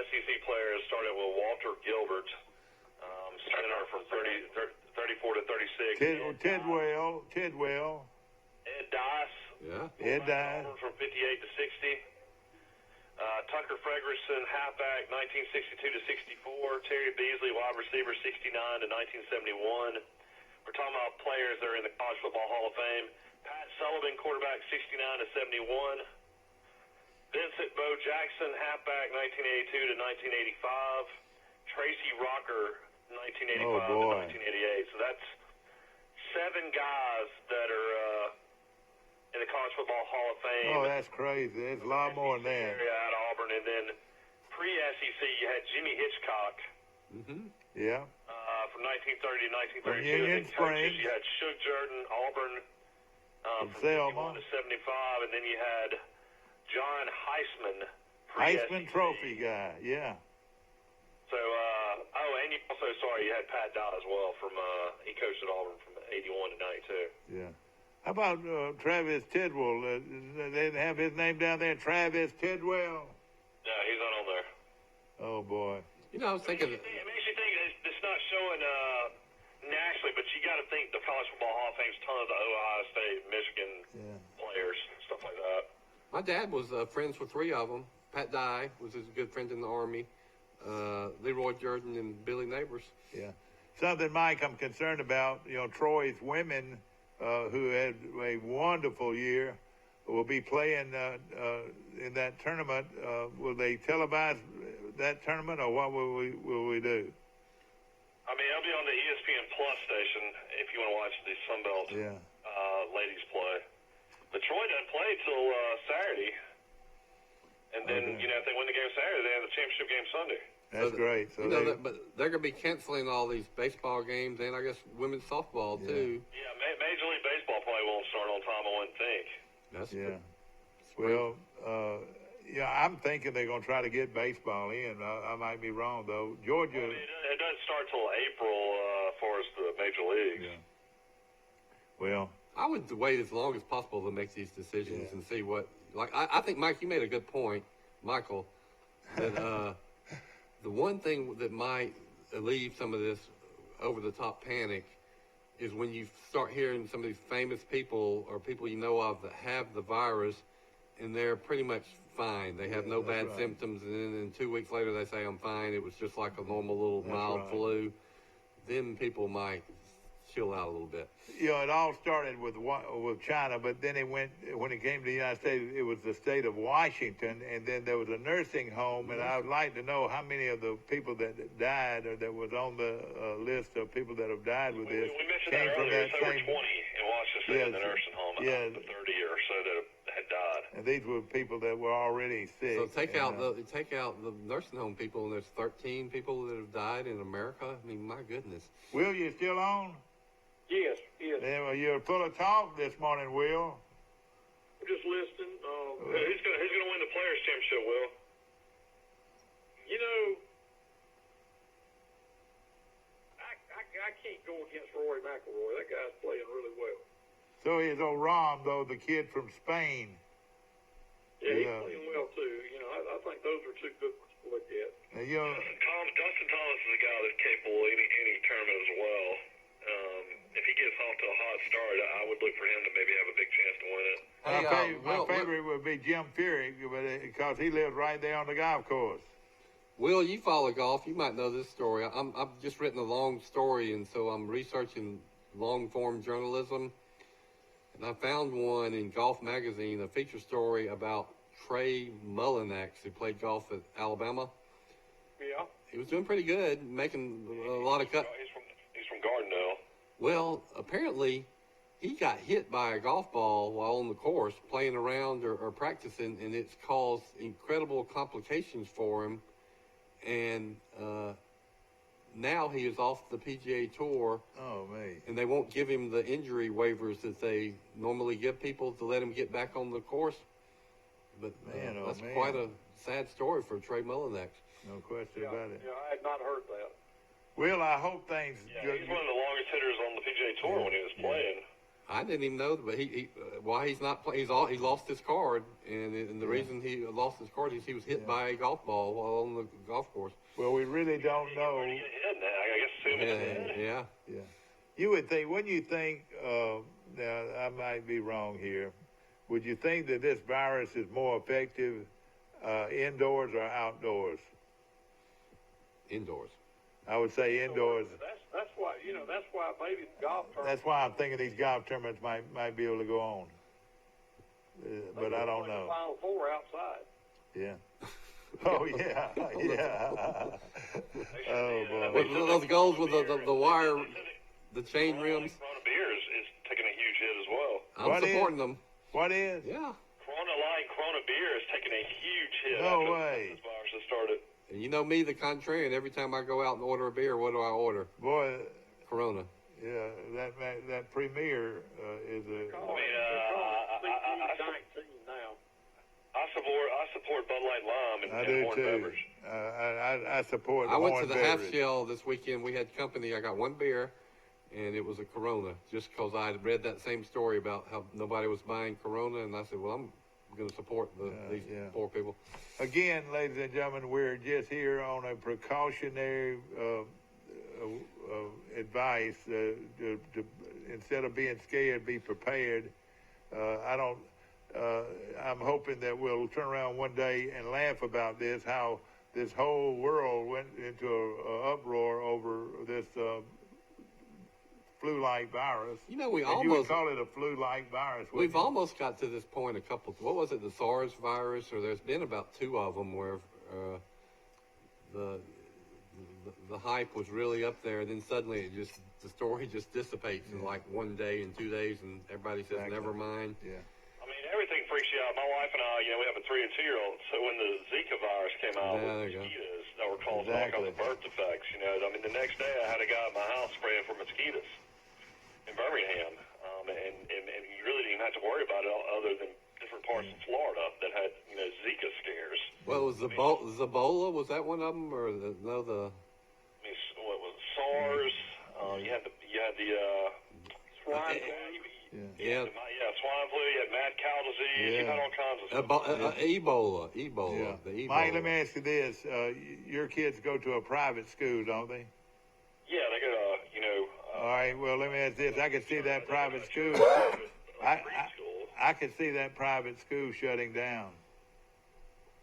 SEC players. Started with Walter Gilbert, center from 34 to 36. Tidwell, Ed Dice. Yeah. Ed Dice. Auburn from 58 to 60. Tucker Frederickson, halfback, 1962 to 64. Terry Beasley, wide receiver, 69 to 1971. We're talking about players that are in the College Football Hall of Fame. Pat Sullivan, quarterback, 69 to 71. Vincent Bo Jackson, halfback, 1982 to 1985. Tracy Rocker, 1985 Oh, to boy. 1988. So that's 7 guys that are in the College Football Hall of Fame. Oh, that's crazy. There's a lot more than that. Area out of Auburn, and then pre-SEC, you had Jimmy Hitchcock Mm-hmm. Yeah. from 1930 to 1932. From Union And then coaches, Springs. you had Shug Jordan, Auburn From from Selma. 51 to 75, and then you had John Heisman. Heisman pre-SEC. Trophy guy. Yeah. So, and you also, you had Pat Dot as well from, he coached at Auburn from 81 to 92. Yeah. How about Travis Tidwell? They have his name down there, Travis Tidwell. No, he's not on there. Oh boy. You know, I was thinking. It makes you think it's not showing nationally, but you got to think the College Football Hall of Fame's tons of Ohio State, Michigan players, stuff like that. My dad was friends with 3 of them. Pat Dye was his good friend in the Army. Leroy Jordan and Billy Neighbors. Yeah. Something, Mike, I'm concerned about. Troy's women, who had a wonderful year, will be playing in that tournament. Will they televise that tournament, or what will we do? I mean, it'll be on the ESPN Plus station if you want to watch the Sun Belt ladies play. But Troy doesn't play till Saturday. And then, Okay. if they win the game Saturday, they have the championship game Sunday. That's great. So But they're going to be canceling all these baseball games and I guess women's softball too. Yeah, Major League Baseball probably won't start on time, I wouldn't think. That's yeah. Well, I'm thinking they're going to try to get baseball in. I might be wrong though. Georgia. I mean, it doesn't start till April as far as the Major Leagues. Yeah. Well. I would wait as long as possible to make these decisions and see what. I think, Mike, you made a good point, Michael. That the one thing that might alleviate some of this over-the-top panic is when you start hearing some of these famous people or people you know of that have the virus, and they're pretty much fine. They have no bad symptoms, and then 2 weeks later they say, I'm fine. It was just like a normal little mild flu. Then people might chill out a little bit. It all started with China, but then when it came to the United States, it was the state of Washington, and then there was a nursing home, and I would like to know how many of the people that died or that was on the list of people that have died with this We mentioned came that from earlier. that It's over 20 same. in Washington State in the nursing home. Yes. The 30 or so that had died. And these were people that were already sick. So take and, out the nursing home people, and there's 13 people that have died in America. I mean, my goodness. Will, you still on? Yes. Yeah, you're full of talk this morning, Will. I'm just listening. Who's gonna win the Players Championship, Will? I can't go against Rory McIlroy. That guy's playing really well. So is Ram, though, the kid from Spain. Yeah, he's Yeah. playing well too. I think those are 2 good ones to look at. Dustin Thomas is a guy that's capable of any tournament as well. If he gets off to a hot start, I would look for him to maybe have a big chance to win it. My favorite would be Jim Furyk, because he lives right there on the golf course. Will, you follow golf. You might know this story. I've just written a long story, and so I'm researching long-form journalism. And I found one in Golf Magazine, a feature story about Trey Mullinax, who played golf at Alabama. Yeah. He was doing pretty good, making a lot of cuts. He's from Gardendale. Well, apparently, he got hit by a golf ball while on the course, playing around or practicing, and it's caused incredible complications for him. And now he is off the PGA Tour, Oh, man. and they won't give him the injury waivers that they normally give people to let him get back on the course. But Man, oh, that's man. quite a sad story for Trey Mullinax. No question Yeah, about it. yeah, I had not heard that. Well, I hope things. Yeah, he's one of the longest hitters on the PGA Tour when he was playing. I didn't even know, but he why he's not playing. He lost his card, and the reason he lost his card is he was hit by a golf ball while on the golf course. Well, we really don't know. He hit in that. I guess assume it's Yeah, dead. yeah. Yeah. You would think, wouldn't you think, now I might be wrong here, would you think that this virus is more effective indoors or outdoors? Indoors. I would say indoors. That's why that's why maybe the golf tournament. That's why I'm thinking these golf tournaments might be able to go on. But I don't The know. Final Four outside. Yeah. Oh, yeah. Yeah. Oh, boy. With those goals with the wire, the chain rims. Corona beer is taking a huge hit as well. I'm What supporting is? them. What is? Yeah. Corona beer is taking a huge hit. No after way. This virus has started. And you know me, the contrarian. Every time I go out and order a beer, what do I order? Boy, Corona. yeah, that premier is a. Oh, I 19 now. support Bud Light Lime I and do Horn too. Beverage. I support. I went to Horn the half beverage. shell this weekend. We had company. I got one beer, and it was a Corona. Just because I had read that same story about how nobody was buying Corona, and I said, well, I'm going to support these yeah. poor people. Again, ladies and gentlemen, we're just here on a precautionary advice to instead of being scared, be prepared. I'm hoping that we'll turn around one day and laugh about this, how this whole world went into a uproar over this flu-like virus. You know, we and you would almost call it a flu-like virus. we've wouldn't you? almost got to this point. A couple. What was it? The SARS virus, or there's been about two of them where the hype was really up there, and then suddenly the story just dissipates in like 1 day and 2 days, and everybody says Exactly. never mind. Yeah. I mean, everything freaks you out. My wife and I, we have a 3 and 2 year old. So when the Zika virus came out, Yeah, there with you go. mosquitoes that were causing all Exactly. kinds of birth defects. I mean, the next day I had a guy at my house spraying for mosquitoes in Birmingham, and you really didn't have to worry about it other than different parts of Florida that had Zika scares. Well, was Ebola? Was that one of them, or no? The I mean, what was it, SARS? You had the swine flu. yeah. Swine flu. You had mad cow disease. You had all kinds of stuff. Ebola. Yeah. The Ebola. Mike, let me ask you this: your kids go to a private school, don't they? Yeah, they go to All right. Well, let me ask this: I can see that private school. preschool. I can see that private school shutting down.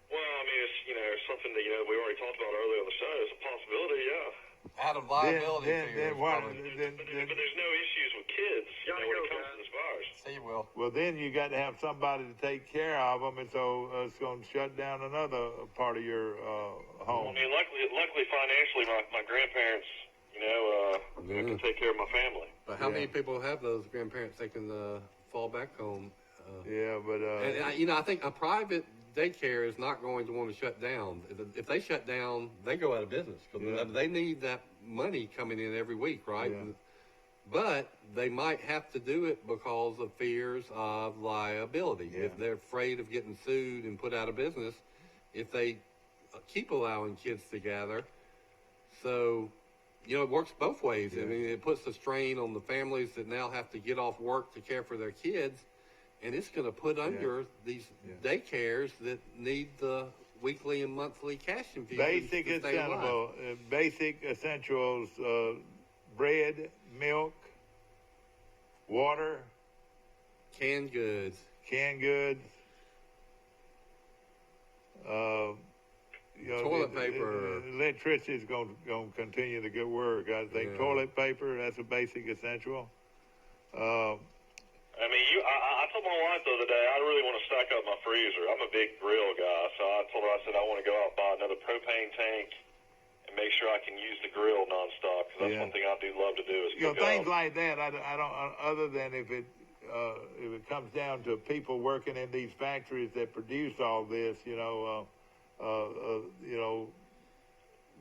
Well, I mean, it's something that we already talked about earlier on the show. It's a possibility, yeah. Out of liability Then fears, why? probably. But there's no issues with kids when it comes to this virus. See, you will. Well, then you got to have somebody to take care of them, and so it's going to shut down another part of your I home. mean, luckily financially, my grandparents, can take care of my family. But how Yeah. many people have those grandparents they can fall back home? Yeah, but And I think a private daycare is not going to want to shut down. If they shut down, they go out of business because they need that money coming in every week, right? Yeah. But they might have to do it because of fears of liability. Yeah. If they're afraid of getting sued and put out of business, if they keep allowing kids to gather. So, it works both ways. I mean, it puts a strain on the families that now have to get off work to care for their kids. And it's going to put under these daycares that need the weekly and monthly cash infusions. basic to stay alive. basic essentials: bread, milk, water, Canned goods. canned goods. Toilet paper. Electricity is going to continue the good work. I think Yeah. toilet paper, that's a basic essential. I mean, I told my wife the other day I really want to stack up my freezer. I'm a big grill guy, so I told her I want to go out and buy another propane tank and make sure I can use the grill nonstop because that's Yeah. one thing I do love to do is cook Things out. like that. I don't. Other than if it comes down to people working in these factories that produce all this,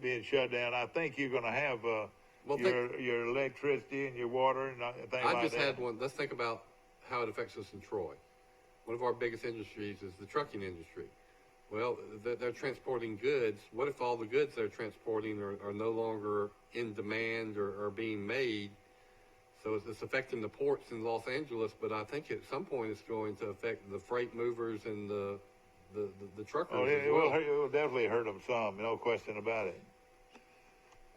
being shut down, I think you're going to have Well, your electricity and your water and things I like just that. had one. Let's think about how it affects us in Troy. One of our biggest industries is the trucking industry. Well, they're transporting goods. What if all the goods they're transporting are no longer in demand or are being made? So it's affecting the ports in Los Angeles, but I think at some point it's going to affect the freight movers and the truckers Oh, as it well. will definitely hurt them some, no question about it.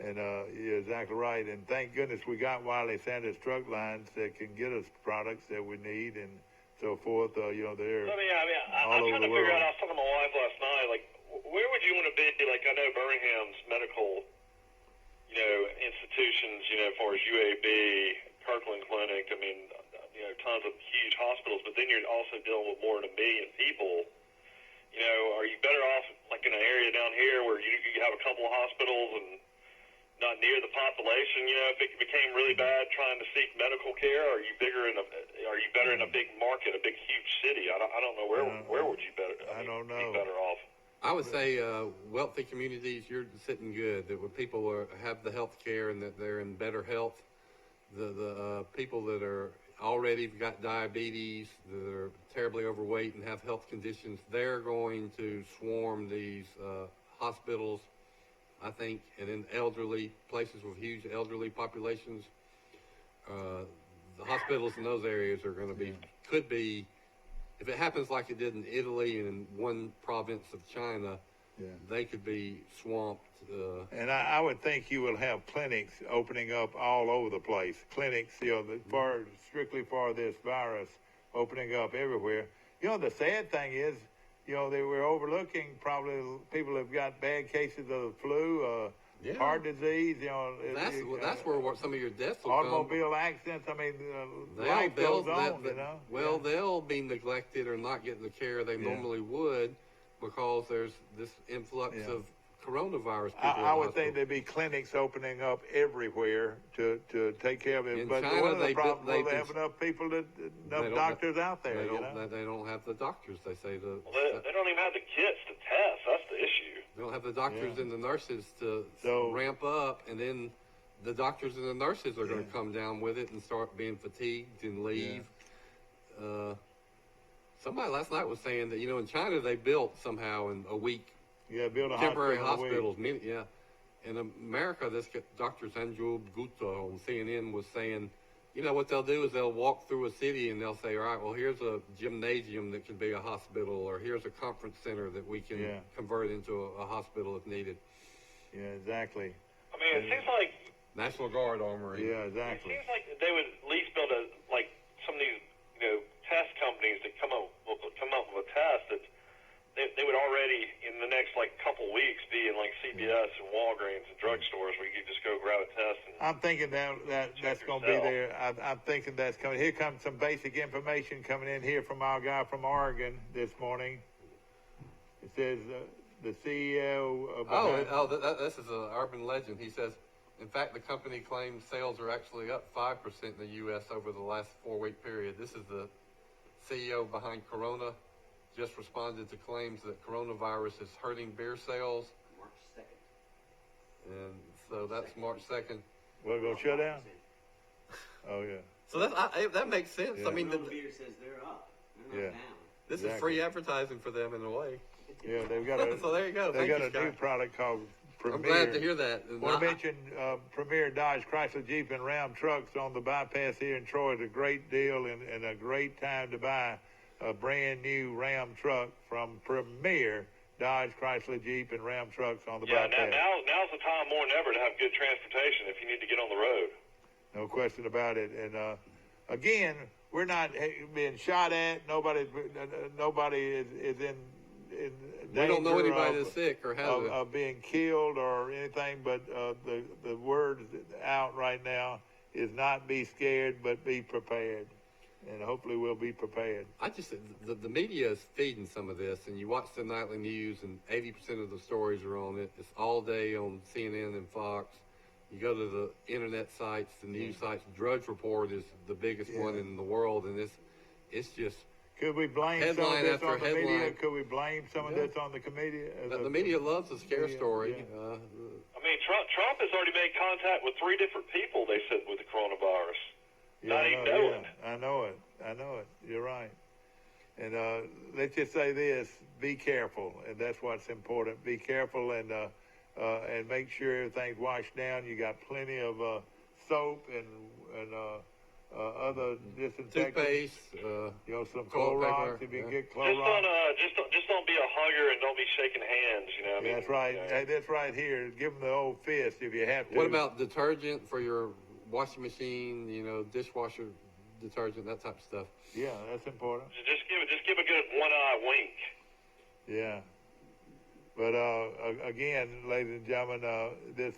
And you're exactly right. And thank goodness we got Wiley Sanders truck lines that can get us products that we need and so forth. They're I mean, all I'm trying over to the figure world. out. I was talking to my wife last night. Like, where would you want to be? Like, I know Birmingham's medical, institutions. As far as UAB, Kirkland Clinic. I mean, tons of huge hospitals. But then you're also dealing with more than 1 million people. Are you better off like in an area down here where you have a couple of hospitals and not near the population? If it became really bad trying to seek medical care, are you better in a big market, a big huge city? I don't know where would you better? I don't know. Be better off. I would say wealthy communities, you're sitting good. That when people have the health care and that they're in better health, the people that are already got diabetes, that are terribly overweight and have health conditions, they're going to swarm these hospitals, I think, and in elderly places with huge elderly populations. The hospitals in those areas are going to could be, if it happens like it did in Italy and in one province of China, they could be swamped. And I would think you will have clinics opening up all over the place. Clinics, strictly for this virus, opening up everywhere. The sad thing is, they were overlooking probably people have got bad cases of the flu, heart disease. That's where some of your deaths will automobile accidents. I mean, life goes on. They'll be neglected or not getting the care they normally would because there's this influx of coronavirus people. I would think there'd be clinics opening up everywhere to take care of it. But China, one of the problems is they have enough people, enough doctors out there. They don't have the doctors. They say they don't even have the kits to test. That's the issue. They don't have the doctors and the nurses to ramp up, and then the doctors and the nurses are going to come down with it and start being fatigued and leave. Somebody last night was saying that in China they built somehow in a week. Build a temporary hospitals. In America, this Dr. Sanjub Gupta on CNN was saying, what they'll do is they'll walk through a city and they'll say, all right, well, here's a gymnasium that can be a hospital, or here's a conference center that we can convert into a hospital if needed. Yeah, exactly. I mean, it seems like National Guard armory. Yeah, exactly. It seems like they would at least build some of these test companies that come up with a test that they would already in the next couple weeks be in CVS and Walgreens and drugstores where you could just go grab a test. I'm thinking that's going to be there. I'm thinking that's coming. Here comes some basic information coming in here from our guy from Oregon this morning. It says the CEO of this is an urban legend. He says, in fact, the company claims sales are actually up 5% in the U.S. over the last 4-week period. This is the CEO behind Corona. Just responded to claims that coronavirus is hurting beer sales. March 2nd. And so that's March 2nd. We're going to shut down? Oh, yeah. So that makes sense. Yeah. I mean, beer says they're up. They're not down. This is free advertising for them in a way. Yeah, they've got a, so there you go. They've got a Scott. new product called Premier. I'm glad to hear that. I want to mention Premier Dodge, Chrysler, Jeep, and Ram trucks on the bypass here in Troy is a great deal and a great time to buy a brand new Ram truck from Premier Dodge, Chrysler, Jeep, and Ram trucks on the bypass. Now's the time more than ever to have good transportation if you need to get on the road. No question about it. And again, we're not being shot at. Nobody is in danger. We don't know anybody that's sick or has of being killed or anything. But the word out right now is not be scared, but be prepared. And hopefully we'll be prepared. The media is feeding some of this, and you watch the nightly news, and 80% of the stories are on it. It's all day on CNN and Fox. You go to the internet sites, the news sites. Drudge Report is the biggest one in the world, and it's just Could we blame some of Headline this after on the media? headline. Could we blame some of Yeah. this on the media? The media loves a scare media, story. yeah. I mean, Trump has already made contact with 3 different people, they said, with the coronavirus. Not even knowing. I know it. You're right. And let's just say this: be careful, and that's what's important. Be careful and make sure everything's washed down. You got plenty of soap and other disinfectant. Toothpaste, Some toilet Clorox paper, if you can yeah. get Just Clorox. don't be a hugger and don't be shaking hands. You know. I mean, That's right. you know. Hey, that's right here. Give them the old fist if you have to. What about detergent for your washing machine? Dishwasher detergent, that type of stuff. Yeah, that's important. Just give a good one-eye wink. Yeah. But again, ladies and gentlemen, this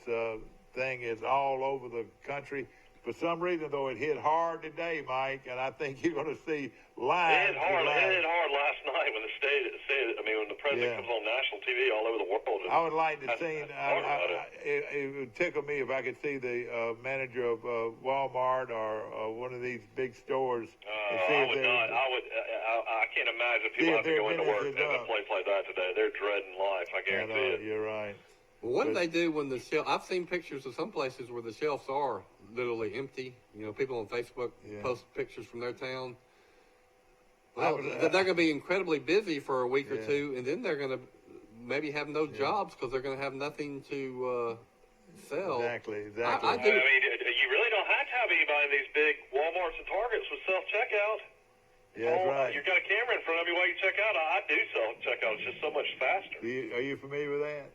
thing is all over the country. For some reason, though, it hit hard today, Mike, and I think you're going to see lines. It hit hard last night when when the president comes on national TV all over the world. I would like to see. It It would tickle me if I could see the manager of Walmart or one of these big stores. And see I if would they're- not. I can't imagine people have to go into work in a place like that today. They're dreading life. I I guarantee know, it. you're right. Well, what do they do when the shelf? I've seen pictures of some places where the shelves are literally empty. People on Facebook post pictures from their town. Well, they're going to be incredibly busy for a week or two, and then they're going to maybe have no jobs because they're going to have nothing to sell. Exactly. I do. I mean, you really don't have to have anybody in these big Walmarts and Targets with self-checkout. Yeah, that's right. You've got a camera in front of you while you check out. I do self-checkout. It's just so much faster. Are you familiar with that?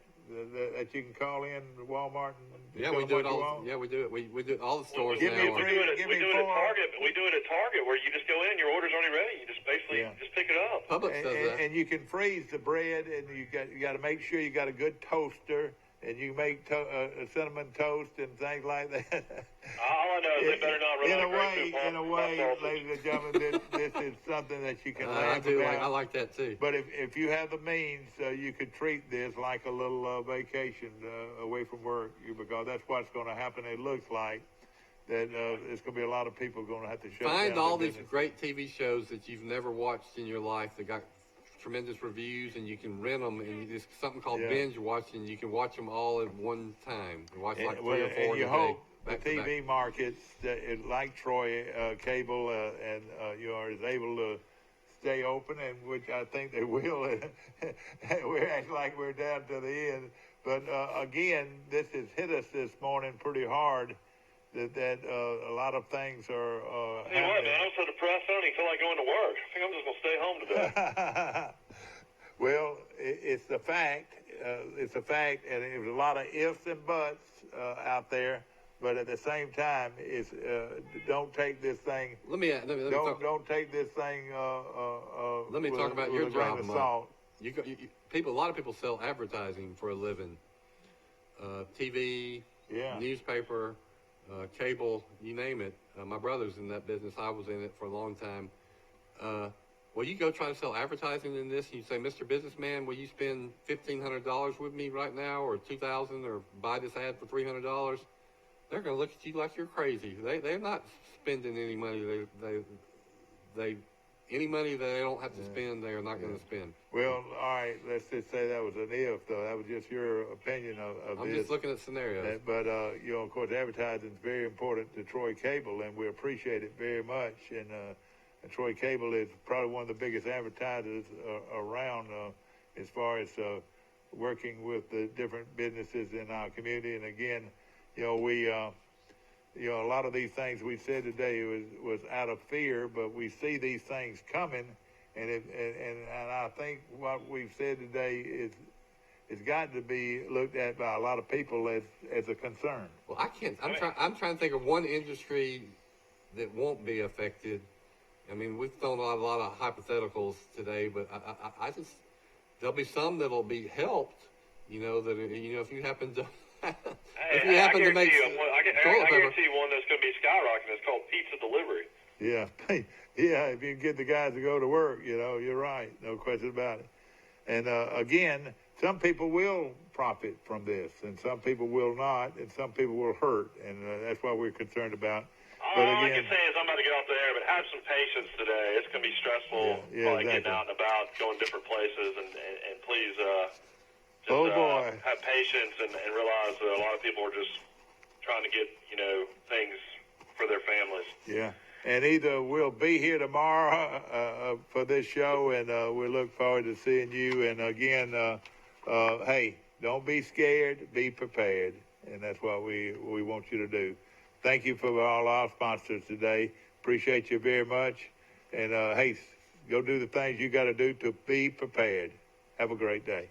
That you can call in Walmart and Yeah, tell we them do what it you all. want? Yeah, we do it. We do it all the stores Give now. me a We free- do it at give me Target. 4. We do it at Target where you just go in, your order's already ready. You just basically just pick it up. Publix does that. And you can freeze the bread, and you got to make sure you got a good toaster, and you make cinnamon toast and things like that. All I know is they better not run out of great in a way, ladies and gentlemen, this is something that you can I laugh do. about. I like that too. But if you have the means, you could treat this like a little vacation away from work, because that's what's going to happen. It looks like that there's going to be a lot of people going to have to shut Find down all their these business. great TV shows that you've never watched in your life that got tremendous reviews, and you can rent them. And it's something called binge watching. You can watch them all at one time. You watch like 3 or 4 and in you a day, hope the back to back. TV markets, like Troy Cable, and is able to stay open, and which I think they will. We're acting like we're down to the end, but again, this has hit us this morning pretty hard. That a lot of things are Hey, what, man? happening. I'm so depressed. I don't even feel like going to work. I think I'm just going to stay home today. Well, it's the fact. It's a fact, and there's a lot of ifs and buts out there. But at the same time, it's don't take this thing. Let me talk. Don't take this thing. Let me with talk a- about with your a grain job, of Mike. salt. A lot of people sell advertising for a living. TV, Yeah. newspaper, cable, you name it. My brother's in that business. I was in it for a long time. Well, you go try to sell advertising in this, and you say, "Mr. Businessman, will you spend $1,500 with me right now, or $2,000, or buy this ad for $300?" They're going to look at you like you're crazy. They're not spending any money. Any money that they don't have to spend, they are not going to spend. Well, all right. Let's just say that was an if, though. That was just your opinion of I'm this. just looking at scenarios. But of course, advertising is very important to Troy Cable, and we appreciate it very much. And Troy Cable is probably one of the biggest advertisers around as far as working with the different businesses in our community. And again, we. A lot of these things we said today was out of fear, but we see these things coming, and I think what we've said today is got to be looked at by a lot of people as a concern. Well, I can't. I'm trying to think of one industry that won't be affected. I mean, we've thrown out a lot of hypotheticals today, but I just there'll be some that'll be helped. If you happen to. If you happen to make I guarantee you one that's going to be skyrocketing. It's called pizza delivery. Yeah, yeah. If you can get the guys to go to work, you're right. No question about it. And again, some people will profit from this, and some people will not, and some people will hurt, and that's what we're concerned about. All I can say is I'm about to get off the air, but have some patience today. It's going to be stressful, Yeah, probably exactly. getting out and about, going different places, and please just Oh, boy. have patience and realize that a lot of people are just trying to get, things for their families. Yeah. And either we'll be here tomorrow for this show, and we look forward to seeing you. And again, hey, don't be scared, be prepared. And that's what we want you to do. Thank you for all our sponsors today. Appreciate you very much. And hey, go do the things you got to do to be prepared. Have a great day.